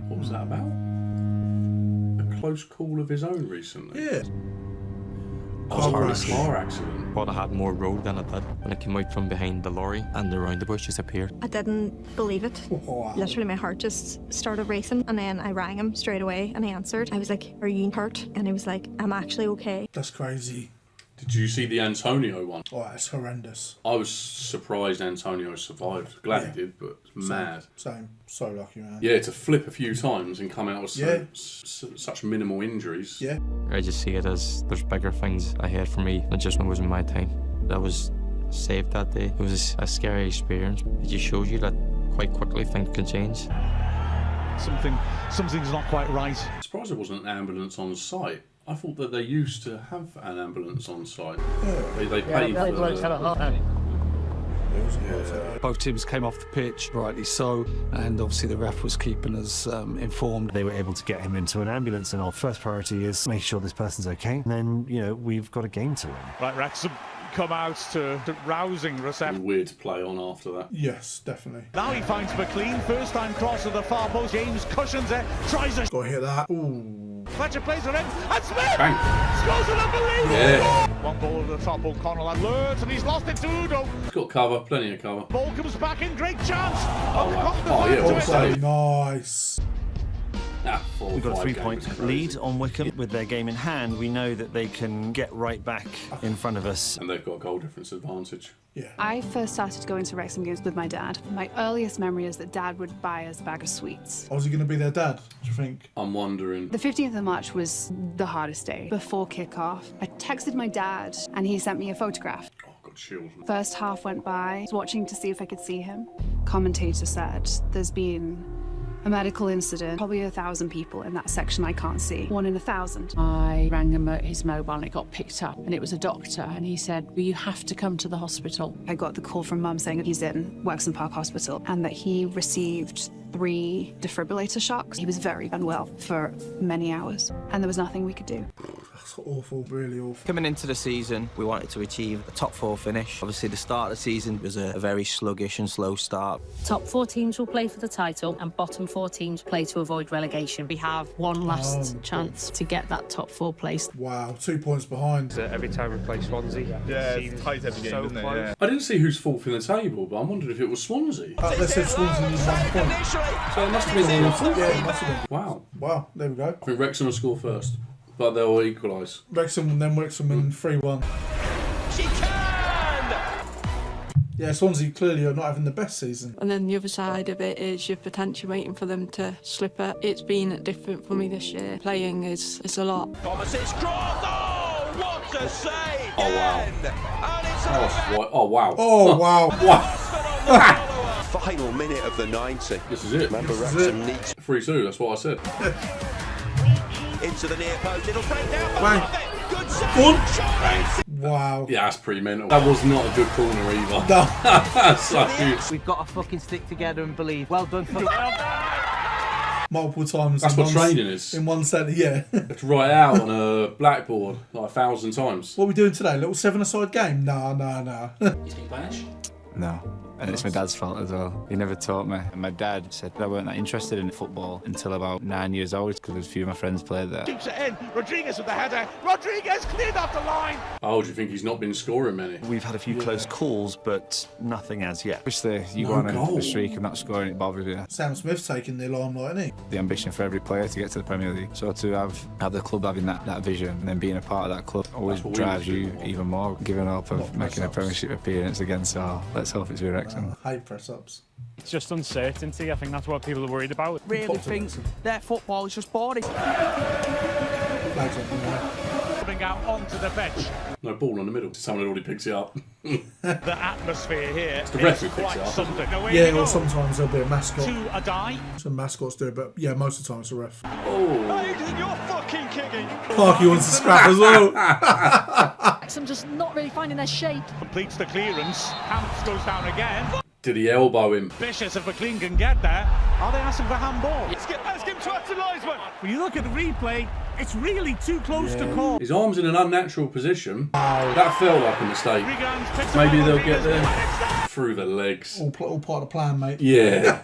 What was that about? A close call of his own recently? Yeah. Car accident. Thought I had more road than I did when I came out from behind the lorry and the roundabout just appeared. I didn't believe it. Literally my heart just started racing, and then I rang him straight away and he answered. I was like, are you hurt? And he was like, I'm actually okay. That's crazy. Did you see the Antonio one? Oh, that's horrendous. I was surprised Antonio survived. Glad he did, but mad. Same. So lucky, man. Yeah, to flip a few times and come out with such minimal injuries. Yeah. I just see it as there's bigger things ahead for me. It just wasn't my time. I was saved that day. It was a scary experience. It just shows you that quite quickly things can change. Something's not quite right. I'm surprised there wasn't an ambulance on site. I thought that they used to have an ambulance on site. They paid for Both teams came off the pitch, rightly so, and obviously the ref was keeping us informed. They were able to get him into an ambulance, and our first priority is make sure this person's okay. And then, we've got a game to win. Right, Wrexham come out to rousing reception. Weird to play on after that. Yes, definitely. Now he finds McLean, first time cross of the far post. James cushions it, tries a... Got to hit that. Ooh. Fletcher plays it in, and Smith Bang. scores an unbelievable Yeah. One ball to the top, O'Connell alerts, and he's lost it to Udo. He's got cover, plenty of cover. Ball comes back in, great chance. Nice. We've got a 3-point lead on Wickham. With their game in hand, we know that they can get right back in front of us. And they've got a goal difference advantage. Yeah. I first started going to Wrexham games with my dad. My earliest memory is that Dad would buy us a bag of sweets. Was he going to be their dad, do you think? I'm wondering. The 15th of March was the hardest day. Before kick-off, I texted my dad and he sent me a photograph. Oh, got chills. First half went by, I was watching to see if I could see him. Commentator said, there's been a medical incident, probably 1,000 people in that section I can't see. 1 in 1,000. I rang him at his mobile and it got picked up, and it was a doctor, and he said, well, you have to come to the hospital. I got the call from Mum saying that he's in Wrexham Park Hospital and that he received 3 defibrillator shocks. He was very unwell for many hours, and there was nothing we could do. That's awful, really awful. Coming into the season, we wanted to achieve a top 4 finish. Obviously, the start of the season was a very sluggish and slow start. Top 4 teams will play for the title, and bottom 4 teams play to avoid relegation. We have one last chance to get that top 4 place. Wow, 2 points behind. Every time we play Swansea. Yeah, it's tight every game, isn't it? Yeah. I didn't see who's fourth in the table, but I wondered if it was Swansea. They said Swansea needs 1 point. So it must have been the fourth. Yeah, it must have been. Wow. Wow, there we go. I think Wrexham will score first, but they'll equalise. Wrexham in 3-1. She can! Yeah, Swansea clearly are not having the best season. And then the other side of it is you're potentially waiting for them to slip it. It's been different for me this year. Playing is a lot. Thomas, it's crossed! Oh, what a save! Oh wow. Oh wow. Wow. Final minute of the 90. This is it. Remember, Wrexham needs 3-2, that's what I said. into the near post. It'll break down. Bang. Good shot. Bang. Wow. Yeah, that's pretty mental. That was not a good corner either. No. So, We've got to fucking stick together and believe. Well done. Multiple times. that's what training is. In one set, yeah. To write out on a blackboard like 1,000 times. What are we doing today? Little 7-a-side game? Nah. You speak Spanish? No. And it's my dad's fault as well. He never taught me. And my dad said I weren't that interested in football until about 9 years old because a few of my friends played there. Shoots it in. Rodriguez with the header. Rodriguez cleared off the line. Oh, do you think he's not been scoring many? We've had a few close calls, but nothing as yet. Obviously, you No go on goal. a streak and not scoring, it bothers you. Sam Smith's taking the limelight, isn't he? The ambition for every player to get to the Premier League. So to have the club having that vision and then being a part of that club always drives you even more. Giving up of making a Premiership appearance again, so let's hope it's with Wrexham. Hate press-ups. It's just uncertainty. I think that's what people are worried about. Really think their football is just boring. Coming out onto the bench. No ball on the middle. Someone already picks it up. The atmosphere here the ref who is picks quite it up, something. Away Yeah, we well, go. sometimes there'll be a mascot. To a die. Some mascots do it, but yeah, most of the time it's a ref. Oh. You're fucking kicking. Parky wants to scrap as well. I'm just not really finding their shape. Completes the clearance. Hamps goes down again. Did he elbow him? Vicious if McLean can get there. Are they asking for handball? Ask him to Linesman. When you look at the replay, it's really too close to call. His arm's in an unnatural position. That felt like a mistake. Maybe they'll get there through the legs. All part of the plan, mate. Yeah.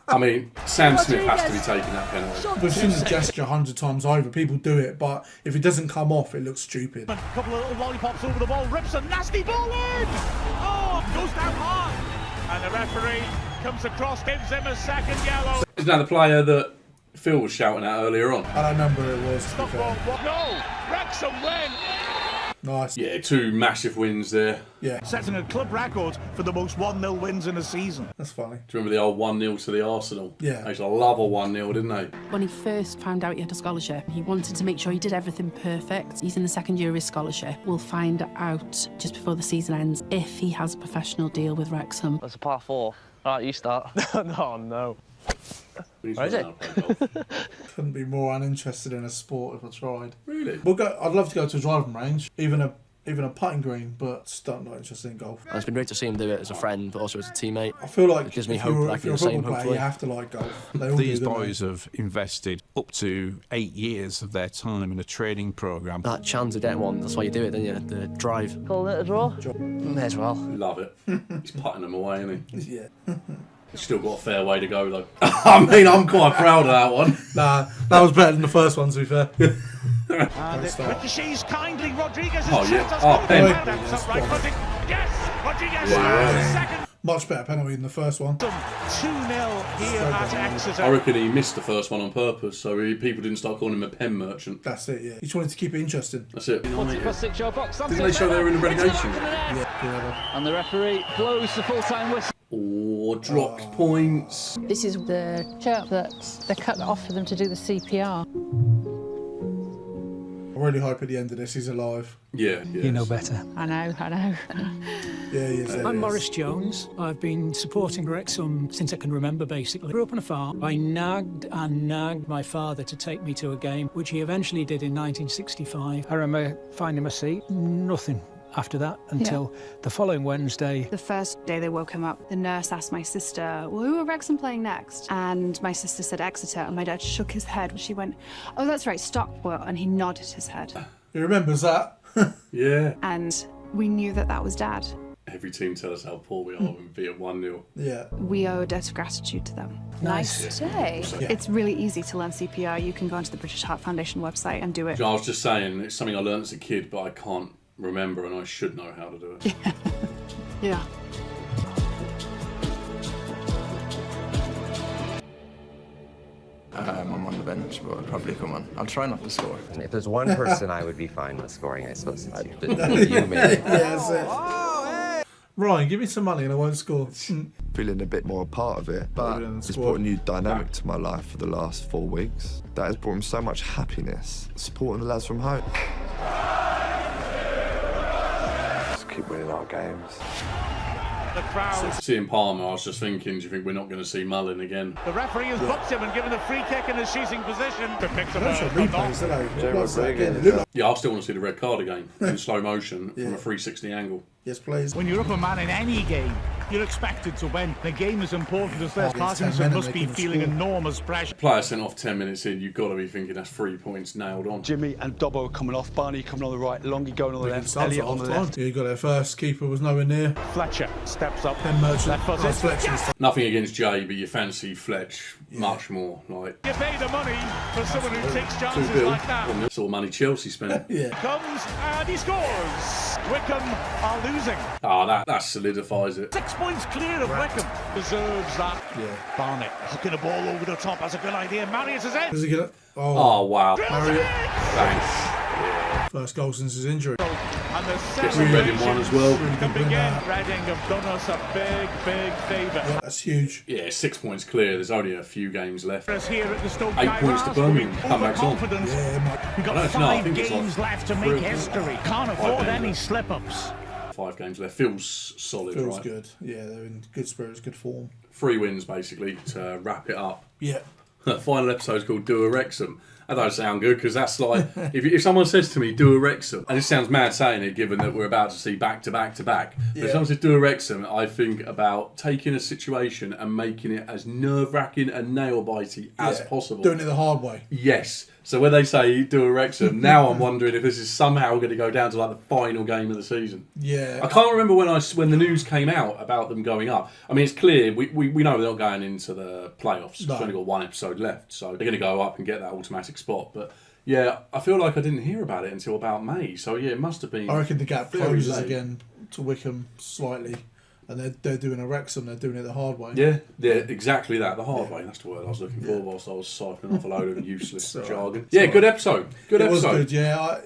I mean, Sam Smith has to be taking that penalty. We've seen the gesture 100 times over. People do it, but if it doesn't come off, it looks stupid. A couple of little lollipops over the ball. Rips a nasty ball in. Oh, goes down hard. And the referee comes across, gives him a second yellow. Isn't that the player that Phil was shouting at earlier on? I don't remember who it was. Stop ball. No, Wrexham win. Nice. Yeah, 2 massive wins there. Yeah. Setting a club record for the most 1-0 wins in a season. That's funny. Do you remember the old 1-0 to the Arsenal? Yeah. They used to love a 1-0, didn't they? When he first found out he had a scholarship, he wanted to make sure he did everything perfect. He's in the second year of his scholarship. We'll find out just before the season ends if he has a professional deal with Wrexham. That's a par 4. All right, you start. No. Where is it? Couldn't be more uninterested in a sport if I tried. Really? We'll go. I'd love to go to a driving range, even a putting green, but still not interested in golf. And it's been great to see him do it as a friend, but also as a teammate. I feel like it gives me if hope you're, that I if can you're do a the same, football player, hopefully. you have to like golf. They all These do, don't boys have invested up to 8 years of their time in a training programme. That chance of getting one, that's why you do it, don't you? The drive. Call it a draw? May as well. Love it. He's putting them away, isn't he? Yeah. He's still got a fair way to go, though. I mean, I'm quite proud of that one. Nah, that was better than the first one, to be fair. And it ricochets kindly. Rodriguez is Oh, yeah. shot. Oh, pen. Yes, Rodriguez. Wow. Second. Much better penalty than the first one. 2-0 here at Exeter. I reckon he missed the first one on purpose, so people didn't start calling him a pen merchant. That's it, yeah. He just wanted to keep it interesting. That's it. What's it plus 6 yard box? Didn't they show they were in the relegation? Yeah. And the referee blows the full-time whistle. Or dropped points. This is the chap that they cut off for them to do the CPR. I really hope at the end of this he's alive. Yeah. You know better. I know. Yeah, he is. I'm Maurice Jones. I've been supporting Wrexham since I can remember, basically. Grew up on a farm. I nagged and nagged my father to take me to a game, which he eventually did in 1965. I remember finding my seat. Nothing after that until the following Wednesday. The first day they woke him up, the nurse asked my sister, well, who are Wrexham playing next? And my sister said Exeter, and my dad shook his head. She went, oh, that's right, Stockwell, and he nodded his head. He remembers that. Yeah. And we knew that that was Dad. Every team tell us how poor we are when we beat at 1-0. Yeah. We owe a debt of gratitude to them. Nice day. Yeah. It's really easy to learn CPR. You can go onto the British Heart Foundation website and do it. I was just saying, it's something I learned as a kid, but I can't remember, and I should know how to do it. Yeah. I'm on the bench, but I'll probably come on. I'll try not to score. If there's one person I would be fine with scoring, I suppose it's you. You, maybe. Yeah, that's it. Ryan, give me some money and I won't score. Feeling a bit more a part of it, but it's brought a new dynamic to my life for the last 4 weeks. That has brought me so much happiness, supporting the lads from home. lot of games. The crowd. Seeing Palmer, I was just thinking, do you think we're not going to see Mullin again? The referee has booked him and given a free kick in a shooting position. Picks up Yeah, I still want to see the red card again in slow motion from a 360 angle. Yes, please. When you're up a man in any game, you're expected to win. The game is important as this. Parkinson must be feeling enormous pressure. Player sent off 10 minutes in, you've got to be thinking that's 3 points nailed on. Jimmy and Dobbo coming off, Barney coming on the right, Longy going on the left, Elliott on the left. Yeah, you got it first. Keeper was nowhere near. Fletcher steps up. Pen Merchant. Nothing against Jay, but you fancy Fletch much more. Like you pay the money for someone who takes chances like that. That's all money Chelsea spent. Comes and he scores. Wickham are losing. That solidifies it. 6 points clear of Wickham. Deserves that. Yeah. Hooking the ball over the top. That's a good idea. Marius is in. Does he get it? Oh wow. Marius. Thanks. First goal since his injury. And the Gets some Reading one as well. To begin, Reading have done us a big favour. Yeah, that's huge. Yeah, 6 points clear. There's only a few games left. Here at the Stoke 8 points to Birmingham. Comebacks on. Yeah, We've got 5 games left to make history. Can't afford any slip-ups. 5 games left. Feels solid, Feels right? good. Yeah, they're in good spirits, good form. 3 wins, basically, to wrap it up. Yeah. The final episode's called Do a Wrexham. That don't sound good, because that's like, if someone says to me, do a Wrexham, and it sounds mad saying it, given that we're about to see back to back to back. But if someone says do a Wrexham, I think about taking a situation and making it as nerve-wracking and nail-bitey as possible. Doing it the hard way. Yes. So when they say do a Wrexham, now I'm wondering if this is somehow going to go down to like the final game of the season. Yeah. I can't remember when the news came out about them going up. I mean, it's clear, we know they're not going into the playoffs. No. We've only got 1 episode left, so they're going to go up and get that automatic spot. But yeah, I feel like I didn't hear about it until about May. So yeah, it must have been. I reckon the gap very closes late. again to Wickham slightly. And they're doing a Wrexham, they're doing it the hard way. Yeah, exactly that. The hard way. That's the word I was looking for whilst I was cycling off a load of useless jargon. Yeah, good episode. Good episode. It was good, yeah.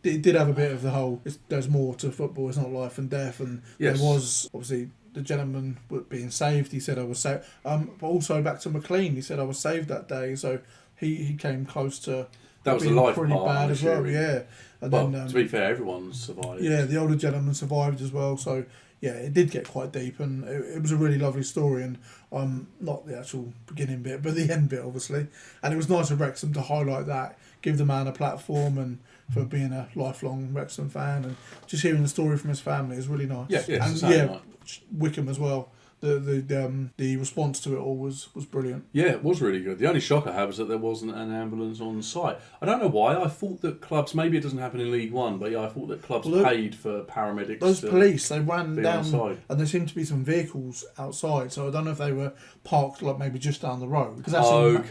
It did have a bit of the whole, there's more to football, it's not life and death. And there was, obviously, the gentleman being saved. He said I was saved. But also back to McLean, he said I was saved that day. So he came close to that was being the life pretty part, bad as well, yeah. And well, then, to be fair, everyone survived. Yeah, the older gentleman survived as well. So yeah, it did get quite deep, and it was a really lovely story. And not the actual beginning bit, but the end bit, obviously. And it was nice of Wrexham to highlight that, give the man a platform, and for being a lifelong Wrexham fan, and just hearing the story from his family is really nice. And Wickham as well. The response to it all was brilliant. Yeah, it was really good. The only shock I had was that there wasn't an ambulance on site. I don't know why. I thought that clubs, maybe it doesn't happen in League One, but yeah, I thought that clubs paid for paramedics. Those police, they ran down, outside. And there seemed to be some vehicles outside. So I don't know if they were parked like maybe just down the road. Because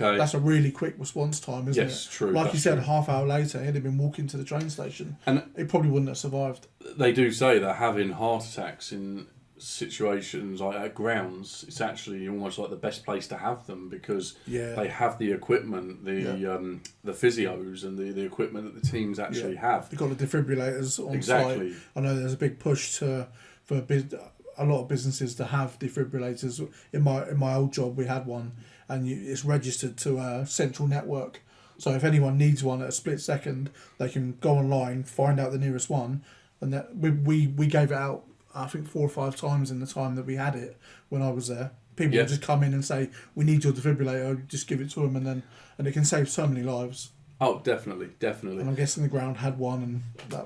that's a really quick response time, isn't it? Yes, true. Like you said, half hour later, he'd have been walking to the train station, and he probably wouldn't have survived. They do say that having heart attacks in situations like at grounds, it's actually almost like the best place to have them, because they have the equipment, the physios and the equipment that the teams actually have. They've got the defibrillators on Exactly. site. I know there's a big push for a lot of businesses to have defibrillators. In my old job, we had one, and it's registered to a central network. So if anyone needs one at a split second, they can go online, find out the nearest one, and that we gave it out, I think 4 or 5 times in the time that we had it when I was there. People would just come in and say, "We need your defibrillator." Just give it to them, and it can save so many lives. Oh, definitely. And I'm guessing the ground had one, and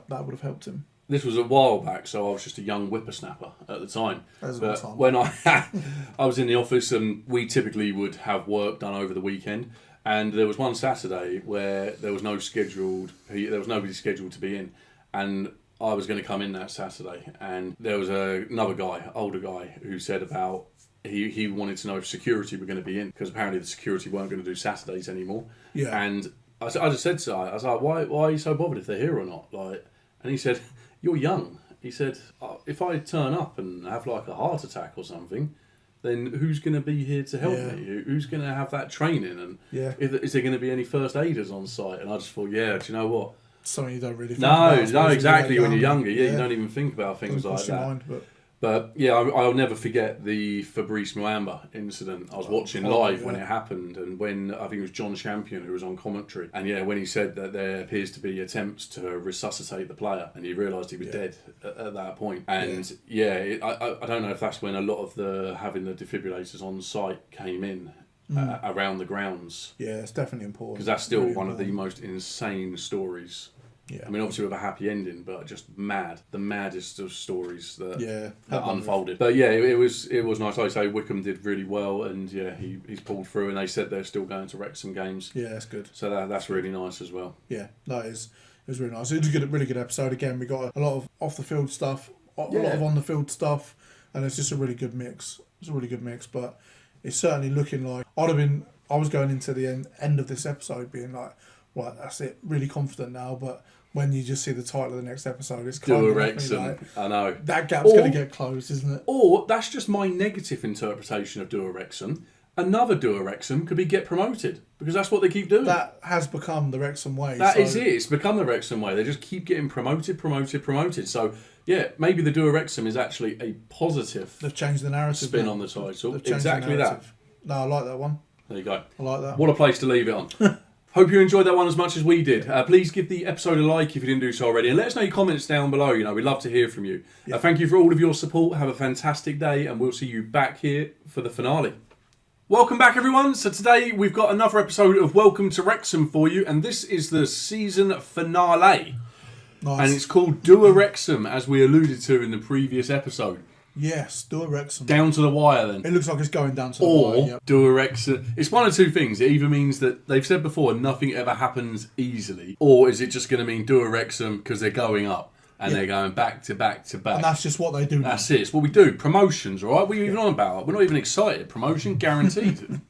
that would have helped him. This was a while back, so I was just a young whippersnapper at the time. But when I was in the office, and we typically would have work done over the weekend, and there was one Saturday where there was nobody scheduled to be in, and I was going to come in that Saturday, and there was another guy, older guy, who said about he wanted to know if security were going to be in, because apparently the security weren't going to do Saturdays anymore. Yeah. And I just said to him, I was like, why are you so bothered if they're here or not? Like, and he said, "You're young." He said, "If I turn up and have like a heart attack or something, then who's going to be here to help me? Who's going to have that training? And is there going to be any first aiders on site?" And I just thought, do you know what? Something you don't really think about. No, exactly. When you're younger, you don't even think about things like that. But yeah, I'll never forget the Fabrice Muamba incident. I was watching live when it happened, and when I think it was John Champion who was on commentary, and yeah, when he said that there appears to be attempts to resuscitate the player, and he realised he was dead at that point. And I don't know if that's when a lot of the having the defibrillators on site came in. Around the grounds. Yeah, it's definitely important. Because that's still one of the most insane stories. Yeah. I mean, obviously with a happy ending, but just mad. The maddest of stories that that unfolded. But yeah, it was nice. Like I say, Wickham did really well, and yeah, he's pulled through, and they said they're still going to Wrexham games. Yeah, that's good. So that's really nice as well. Yeah, it was really nice. It was a really good episode. Again, we got a lot of off the field stuff, a lot of on the field stuff, and it's just a really good mix. It's a really good mix, but it's certainly looking like I was going into the end of this episode being like, right, that's it, really confident now. But when you just see the title of the next episode, it's kind of Wrexham. I know that gap's going to get closed, isn't it? Or that's just my negative interpretation of Wrexham. Another Wrexham could be get promoted because that's what they keep doing. That has become the Wrexham way. That is it. It's become the Wrexham way. They just keep getting promoted. So yeah, maybe the Wrexham is actually a positive. They've changed the narrative. Spin on the title. Exactly that. No, I like that one. There you go. I like that. What a place to leave it on. Hope you enjoyed that one as much as we did. Please give the episode a like if you didn't do so already, and let us know your comments down below. We'd love to hear from you. Thank you for all of your support. Have a fantastic day, and we'll see you back here for the finale. Welcome back, everyone. So today we've got another episode of Welcome to Wrexham for you, and this is the season finale. Nice. And it's called Do A Wrexham, as we alluded to in the previous episode. Yes, Do A Wrexham. Down to the wire, then. It looks like it's going down to the wire. Or Do A Wrexham. It's one of two things. It either means that they've said before nothing ever happens easily, or is it just going to mean Do A Wrexham because they're going up and they're going back to back to back. And that's just what they do. That's it. It's what we do. Promotions, all right? What are you even on about? We're not even excited. Promotion guaranteed.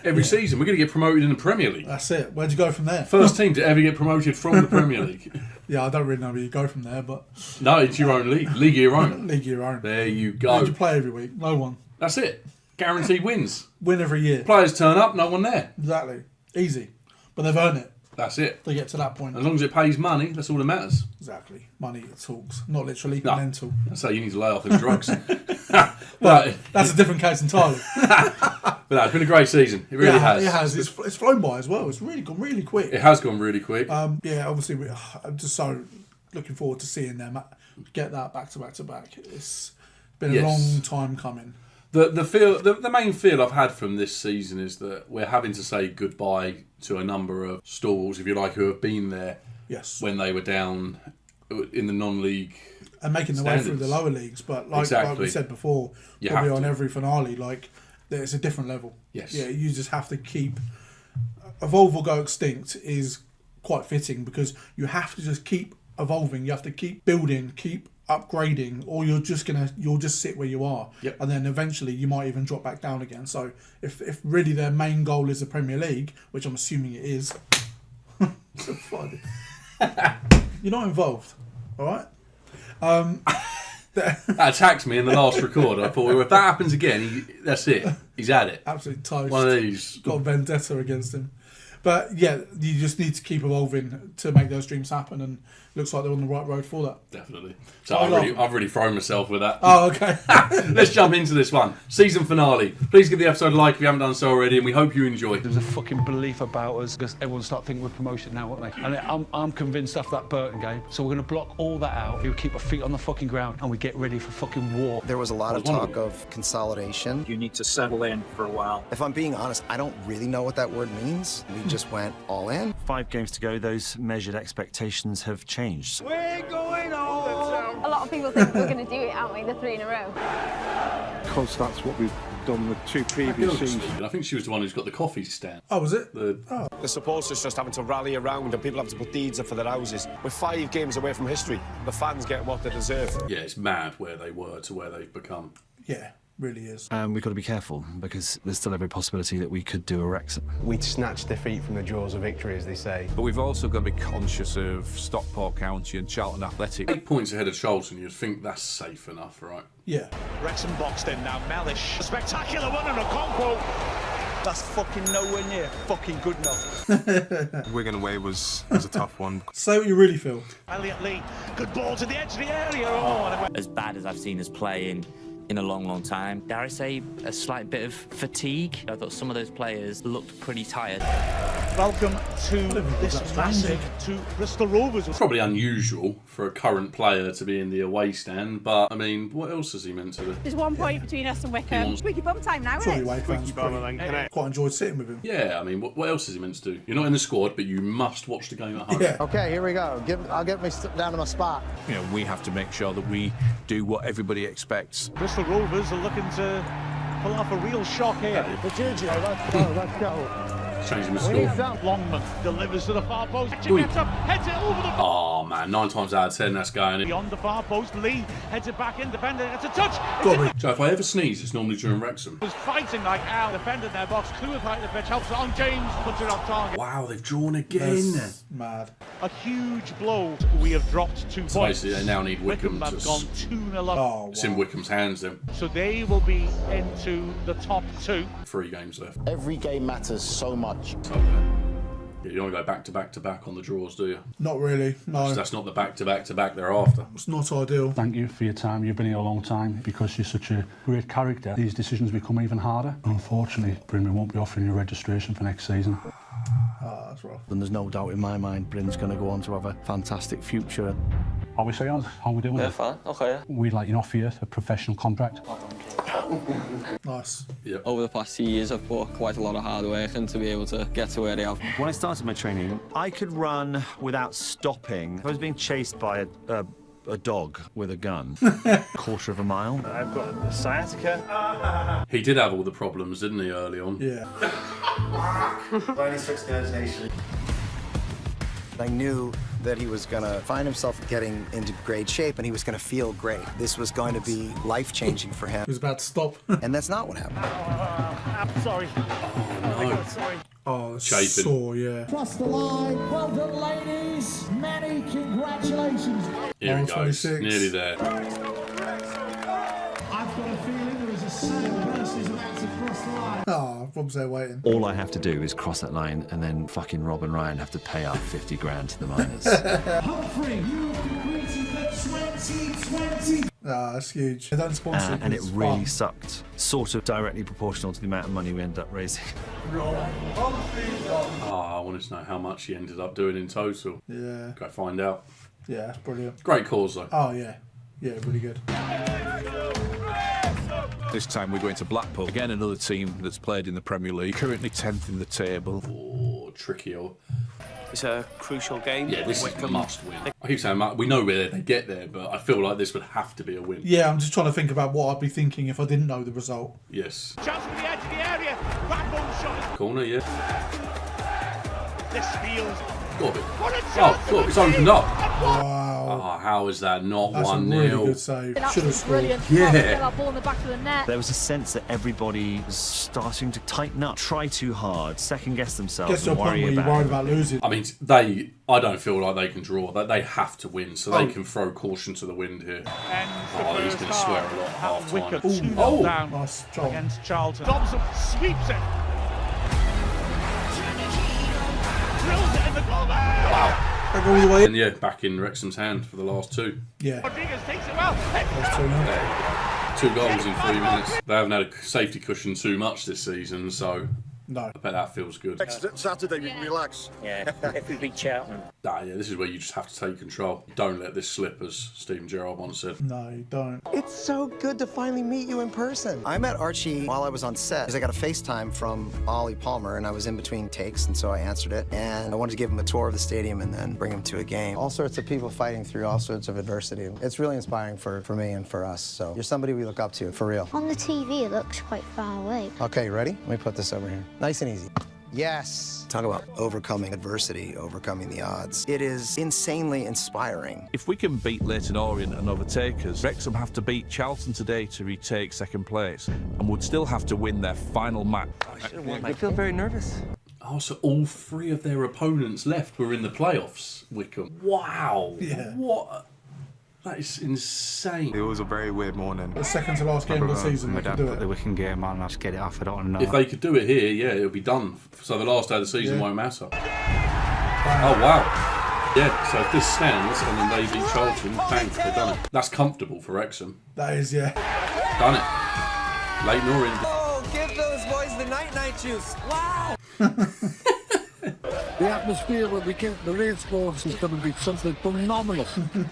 Every season, we're going to get promoted in the Premier League. That's it. Where'd you go from there? First team to ever get promoted from the Premier League. Yeah, I don't really know where you go from there, but... No, it's your own league. League of your own. League of your own. There you go. Who'd you play every week? No one. That's it. Guaranteed wins. Win every year. Players turn up, no one there. Exactly. Easy. But they've earned it. That's it. They get to that point. As long as it pays money, that's all that matters. Exactly. Money talks. Not literally, mental. So you need to lay off them drugs. Well, that's a different case entirely. But no, it's been a great season. It really has. It has. It's flown by as well. It's really gone really quick. It has gone really quick. Obviously, I'm just so looking forward to seeing them get that back to back to back. It's been a long time coming. The main feel I've had from this season is that we're having to say goodbye to a number of stalwarts, if you like, who have been there when they were down in the non-league and making their way through the lower leagues. But like we said before, probably on every finale, like it's a different level. Yes. Yeah, you just have to keep evolve or go extinct is quite fitting because you have to just keep evolving. You have to keep building, keep upgrading, or you'll just sit where you are, and then eventually you might even drop back down again. So if really their main goal is the Premier League, which I'm assuming it is, so funny. You're not involved, all right? That attacked me in the last record. I thought, well, if that happens again, that's it. He's at it. Absolutely toast. One of these. Got a vendetta against him. But yeah, you just need to keep evolving to make those dreams happen, and looks like they're on the right road for that. Definitely. So I've really thrown myself with that. Oh, okay. Let's jump into this one. Season finale. Please give the episode a like if you haven't done so already, and we hope you enjoy. There's a fucking belief about us because everyone start thinking we're promoted now, won't they? And I'm convinced after that Burton game, so we're going to block all that out. We keep our feet on the fucking ground and we get ready for fucking war. There was a lot of talk of consolidation. You need to settle in for a while. If I'm being honest, I don't really know what that word means. We just went all in. 5 games to go, those measured expectations have changed. We're going home! A lot of people think we're going to do it, aren't we? The 3 in a row. Because that's what we've done with 2 previous seasons. I think she was the one who's got the coffee stand. Oh, was it? The supporters just having to rally around and people have to put deeds up for their houses. We're 5 games away from history. The fans get what they deserve. Yeah, it's mad where they were to where they've become. Yeah. Really is. We've got to be careful because there's still every possibility that we could do a Wrexham. We'd snatch defeat from the jaws of victory, as they say. But we've also got to be conscious of Stockport County and Charlton Athletic. 8 points ahead of Charlton, you'd think that's safe enough, right? Yeah. Wrexham boxed in now. Mellish. A spectacular one and a Okonkwo. That's fucking nowhere near fucking good enough. Wigan away was a tough one. Say what you really feel. Elliot Lee, good ball to the edge of the area. Oh, and it went. As bad as I've seen us play in a long time. Dare I say, a slight bit of fatigue. I thought some of those players looked pretty tired. Welcome to this massive to Bristol Rovers. It's probably unusual for a current player to be in the away stand, but I mean, what else is he meant to do? There's 1 point between us and Wickham. Squeaky bum time now, isn't Probably it? away fans quite enjoyed sitting with him. Yeah, I mean, what else is he meant to do? You're not in the squad, but you must watch the game at home. Yeah. Okay, here we go. I'll get me down to my spot. You know, we have to make sure that we do what everybody expects. Bristol Rovers are looking to pull off a real shock here. The Juju, let's go. Changing the score. Longman delivers to the far post. Gets up, heads it over the... Oh man, 9 times out of 10 that's going in. Beyond the far post, Lee heads it back in, defender gets a touch. So if I ever sneeze, it's normally during Wrexham. Was fighting like hell, defended their box, clear height of the pitch, helps it on James, puts it off target. Wow, they've drawn again. That's mad. A huge blow. We have dropped 2 So points. basically they now need Wickham have to... gone 2-0 up. Oh, It's in Wickham's hands then. So they will be into the top 2. 3 games left. Every game matters so much. So, yeah, you don't go back to back to back on the draws, do you? Not really, no. That's not the back to back to back they're after. It's not ideal. Thank you for your time. You've been here a long time. Because you're such a great character, these decisions become even harder. Unfortunately, Bryn won't be offering you registration for next season. That's rough. And there's no doubt in my mind Bryn's going to go on to have a fantastic future. Are we saying how we doing? Yeah, fine. Okay. We'd like to offer you a professional contract. Nice. Yep. Over the past 2 years, I've put quite a lot of hard work in to be able to get to where I have. When I started my training, I could run without stopping. I was being chased by a dog with a gun. Quarter of a mile. I've got a sciatica. He did have all the problems, didn't he, early on? Yeah. I knew that he was going to find himself getting into great shape and he was going to feel great. This was going to be life-changing for him. He was about to stop. And that's not what happened. I'm sorry. Oh, no. Sorry. Oh, it's Chafing. sore, yeah. Cross the line. Well done, ladies. Many congratulations. Here he goes. 26. Nearly there. I've got a feeling there is a sad person who's about to cross the line. Oh, Rob's there waiting. All I have to do is cross that line and then fucking Rob and Ryan have to pay up 50 grand to the miners. Humphrey, you have completed the 2020. Ah, that's huge. They don't sponsor it. And it it's really fun. sucked. Sort of directly proportional to the amount of money we ended up raising. I wanted to know how much he ended up doing in total. Yeah. Go find out. Yeah, it's brilliant. Great cause though. Oh, yeah. Yeah, really good. This time we're going to Blackpool. Again, another team that's played in the Premier League. Currently 10th in the table. Oh, tricky. It's a crucial game. Yeah, this is a must win. I keep saying we know where they get there, but I feel like this would have to be a win. Yeah, I'm just trying to think about what I'd be thinking if I didn't know the result. Yes. Chance for the edge of the area. Backbone shot. Corner, yeah. This feels... Got it. What a chance! Oh, look, it's opened up. Wow. Oh, how is that not That's 1-0? a really good save. Should have scored. Brilliant. Yeah. Get that ball in the back of the net. There was a sense that everybody was starting to tighten up, try too hard, second guess themselves, Gets to a and point worry where you're about worried about losing. I mean, I don't feel like they can draw. They have to win, so they can throw caution to the wind here. Oh, he's going to swear a lot at half Wickham time. 2-0 down Nice job. against Charlton. Dobson sweeps it. Drills it in the goal. Wow. All the way in. And yeah, back in Wrexham's hand for the last 2. Yeah. Rodriguez takes it well. That's 2 goals in 3 minutes. They haven't had a safety cushion too much this season, so no. I bet that feels good. Saturday, we can relax. Yeah, if we beat Charlton. Yeah, this is where you just have to take control. Don't let this slip, as Stephen Gerrard once said. No, you don't. It's so good to finally meet you in person. I met Archie while I was on set, because I got a FaceTime from Ollie Palmer, and I was in between takes, and so I answered it. And I wanted to give him a tour of the stadium and then bring him to a game. All sorts of people fighting through all sorts of adversity. It's really inspiring for me and for us. So you're somebody we look up to, for real. On the TV, it looks quite far away. Okay, you ready? Let me put this over here. Nice and easy. Yes. Talk about overcoming adversity, overcoming the odds. It is insanely inspiring. If we can beat Leyton Orient and overtake us, Wrexham have to beat Charlton today to retake second place and would still have to win their final match. I feel very nervous. Oh, so all 3 of their opponents left were in the playoffs, Wickham. Wow. Yeah. What? That is insane. It was a very weird morning. The second to last game of the season, My they could dad do put it. the Wickham game on. I just get it off. I don't want to know. If they could do it here, yeah, it'll be done. So the last day of the season Yeah. won't matter. Oh, wow. Yeah, so if this stands and then they beat Charlton, bang, they've done it. That's comfortable for Wrexham. That is, yeah. Done it. Leighton Orient. Oh, give those boys the night-night juice. Wow! The atmosphere when we get the racecourse is going to be something phenomenal.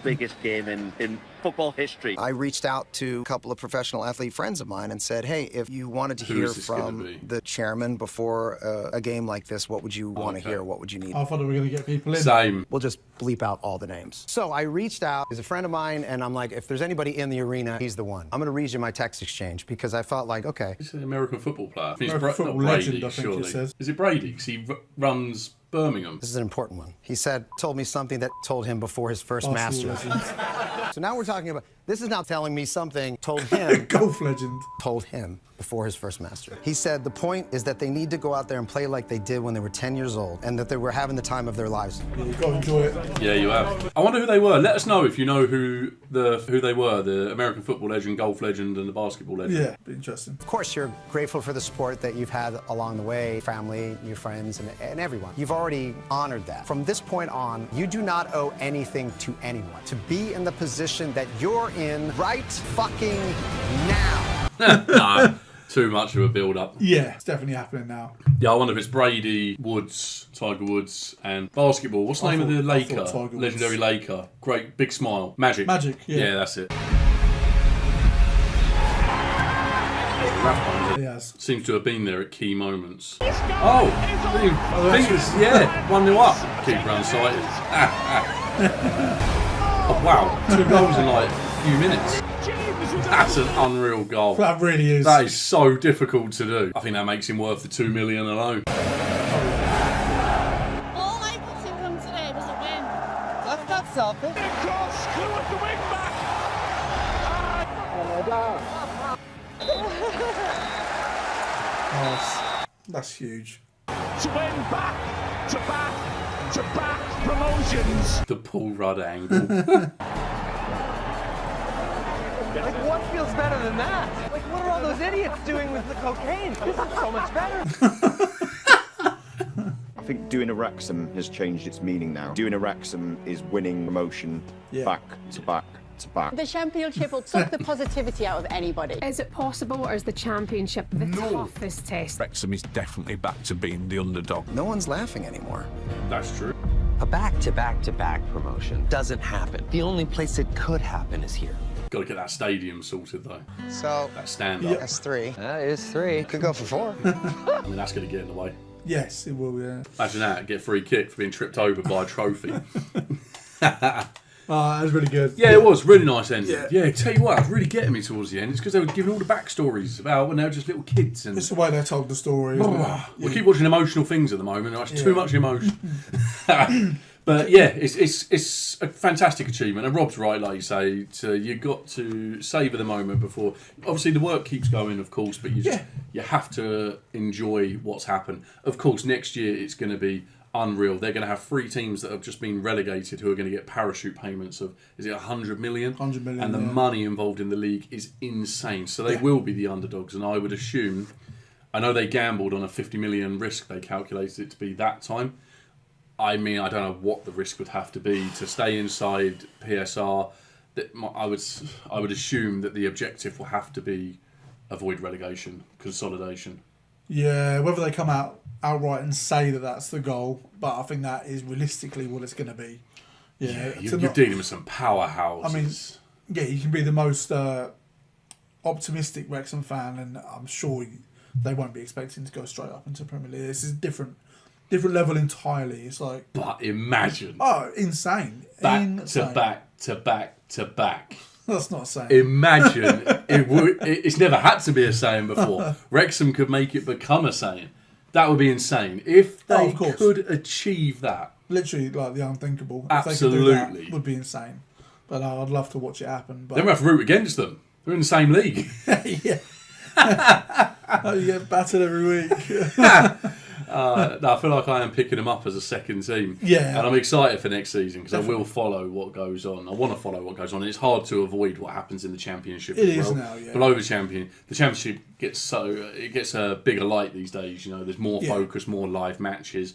Biggest game in football history. I reached out to a couple of professional athlete friends of mine and said, hey, if you wanted to Who hear is this gonna from be? the chairman before a game like this, what would you want to Okay. hear? What would you need? I thought we were going to get people in. Same. We'll just bleep out all the names. So I reached out. He's a friend of mine, and I'm like, if there's anybody in the arena, he's the one. I'm going to read you my text exchange because I felt like, okay. He's an American football player. I think American it's football not Brady, legend, I think it surely. says. Is it Brady? Because he runs Birmingham. This is an important one. He told me something that told him before his first Masters. So now we're talking about, this is now telling me something told him. Golf legend. Told him before his first Master. He said the point is that they need to go out there and play like they did when they were 10 years old and that they were having the time of their lives. Yeah, you've got to enjoy it. Yeah, you have. I wonder who they were. Let us know if you know who they were, the American football legend, golf legend, and the basketball legend. Yeah, be interesting. Of course, you're grateful for the support that you've had along the way, family, your friends, and everyone. You've already honored that. From this point on, you do not owe anything to anyone. To be in the position that you're in right fucking now. No, too much of a build-up. Yeah, it's definitely happening now. Yeah, I wonder if it's Brady, Woods, Tiger Woods, and basketball. What's the name of the Laker? Legendary Laker. Great, big smile. Magic. Magic, yeah. Yeah, that's it. He has. Seems to have been there at key moments. Oh, fingers, yeah, 1-0 up. Keeper unsighted. Oh, wow, 2 goals in like a few minutes. That's an unreal goal. That really is. That is so difficult to do. I think that makes him worth the $2 million alone. All I put in him today was a win. That's not selfish. Cross, clue at the wing back. Oh, that's huge. To win back to back to back promotions. The Paul Rudd angle. Like, what feels better than that? Like, what are all those idiots doing with the cocaine? This is so much better. I think doing a Wrexham has changed its meaning now. Doing a Wrexham is winning promotion back to back to back. The championship will suck the positivity out of anybody. Is it possible, or is the championship the toughest test? Wrexham is definitely back to being the underdog. No one's laughing anymore. That's true. A back-to-back-to-back promotion doesn't happen. The only place it could happen is here. Got to get that stadium sorted though. So that stand-up. That's 3. That is 3. Could go for 4. I mean, that's going to get in the way. Yes, it will, yeah. Imagine that, get a free kick for being tripped over by a trophy. Oh, that was really good. Yeah, it was. Really nice ending. Yeah. Yeah, tell you what, it was really getting me towards the end. It's because they were giving all the backstories about when they were just little kids. And It's the way they told the story. Isn't it? we keep watching emotional things at the moment. It's too much emotion. But yeah, it's a fantastic achievement. And Rob's right, like you say, you've got to savour the moment before. Obviously, the work keeps going, of course, but you have to enjoy what's happened. Of course, next year it's going to be unreal. They're going to have 3 teams that have just been relegated who are going to get parachute payments of, is it 100 million? 100 million. And the money involved in the league is insane. So they will be the underdogs. And I would assume, I know they gambled on a 50 million risk. They calculated it to be that time. I mean, I don't know what the risk would have to be to stay inside PSR. I would assume that the objective will have to be avoid relegation, consolidation. Yeah, whether they come out outright and say that that's the goal, but I think that is realistically what it's going to be. Yeah, you're dealing with some powerhouses. I mean, yeah, you can be the most optimistic Wrexham fan, and I'm sure they won't be expecting to go straight up into Premier League. This is different level entirely. It's like, but imagine, insane, back to back to back to back. That's not a saying. Imagine it's never had to be a saying before. Wrexham could make it become a saying. That would be insane if they could achieve that. Literally, like the unthinkable. Absolutely, if they could do that, would be insane. But I'd love to watch it happen. But then we have to root against them. They're in the same league. Yeah. You get battered every week. No, I feel like I am picking them up as a second team. Yeah. And I'm excited for next season because I will follow what goes on. I want to follow what goes on. It's hard to avoid what happens in the Championship It as is well. now, yeah. Below the Championship gets a bigger light these days. You know, there's more focus, more live matches.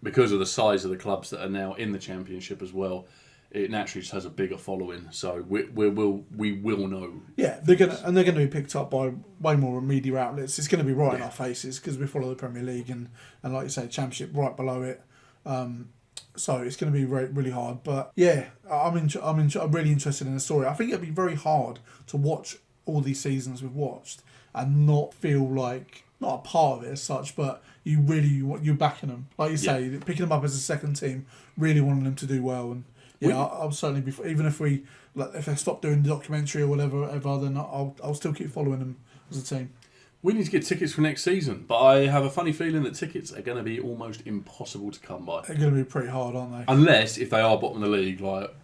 Because of the size of the clubs that are now in the Championship as well. It naturally just has a bigger following, so we will know. Yeah, they're gonna be picked up by way more media outlets. It's going to be right in our faces because we follow the Premier League and like you say, Championship right below it. So it's going to be really hard. But yeah, I'm really interested in the story. I think it'd be very hard to watch all these seasons we've watched and not feel like not a part of it as such, but you're backing them, like you say, picking them up as a second team, really wanting them to do well and. Yeah, I'll certainly be. Even if if I stop doing the documentary or whatever, then I'll still keep following them as a team. We need to get tickets for next season, but I have a funny feeling that tickets are going to be almost impossible to come by. They're going to be pretty hard, aren't they? Unless if they are bottom of the league, like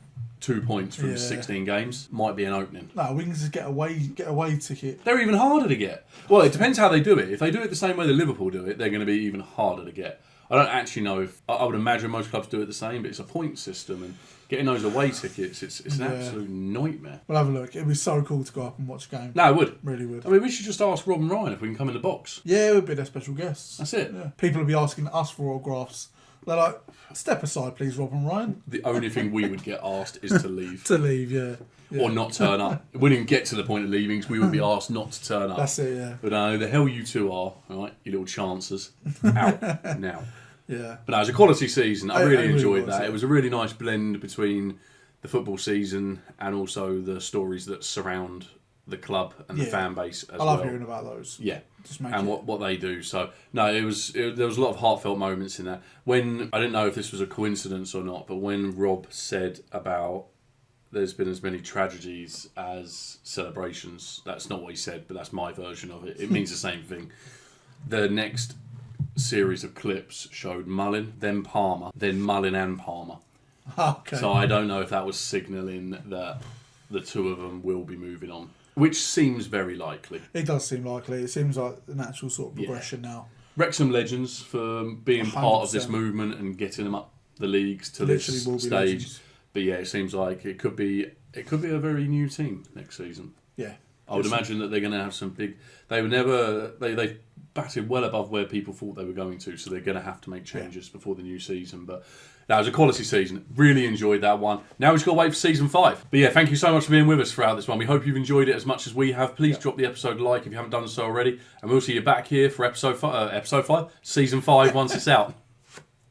2 points from 16 games, might be an opening. No, we can just get away ticket. They're even harder to get. Well, it depends how they do it. If they do it the same way that Liverpool do it, they're going to be even harder to get. I don't actually know if I would imagine most clubs do it the same, but it's a point system and. Getting those away tickets, it's an absolute nightmare. We'll have a look. It'd be so cool to go up and watch a game. No, it would. Really would. I mean, we should just ask Rob and Ryan if we can come in the box. Yeah, it would be their special guests. That's it. Yeah. People will be asking us for autographs. They're like, step aside, please, Rob and Ryan. The only thing we would get asked is to leave. To leave, yeah. Or not turn up. We didn't get to the point of leaving because we would be asked not to turn up. That's it, yeah. But the hell you two are, all right, you little chancers. Out now. Yeah. But no, it was a quality season. I really enjoyed that. Yeah. It was a really nice blend between the football season and also the stories that surround the club and the fan base as well. I love hearing about those. Yeah. What they do. So, no, there was a lot of heartfelt moments in that. When, I didn't know if this was a coincidence or not, but when Rob said about there's been as many tragedies as celebrations, that's not what he said, but that's my version of it. It means the same thing. The next series of clips showed Mullin, then Palmer, then Mullin and Palmer. Okay. So I don't know if that was signalling that the two of them will be moving on, which seems very likely. It does seem likely. It seems like the natural sort of progression now. Wrexham legends for being 100%. part of this movement and getting them up the leagues to this stage. Legends. But yeah, it seems like it could be a very new team next season. Yeah. I would imagine that they're going to have some big. They batted well above where people thought they were going to, so they're going to have to make changes before the new season. But that was a quality season. Really enjoyed that one. Now we've just got to wait for season 5. But yeah, thank you so much for being with us throughout this one. We hope you've enjoyed it as much as we have. Please drop the episode a like if you haven't done so already, and we'll see you back here for episode 5, season 5 once it's out.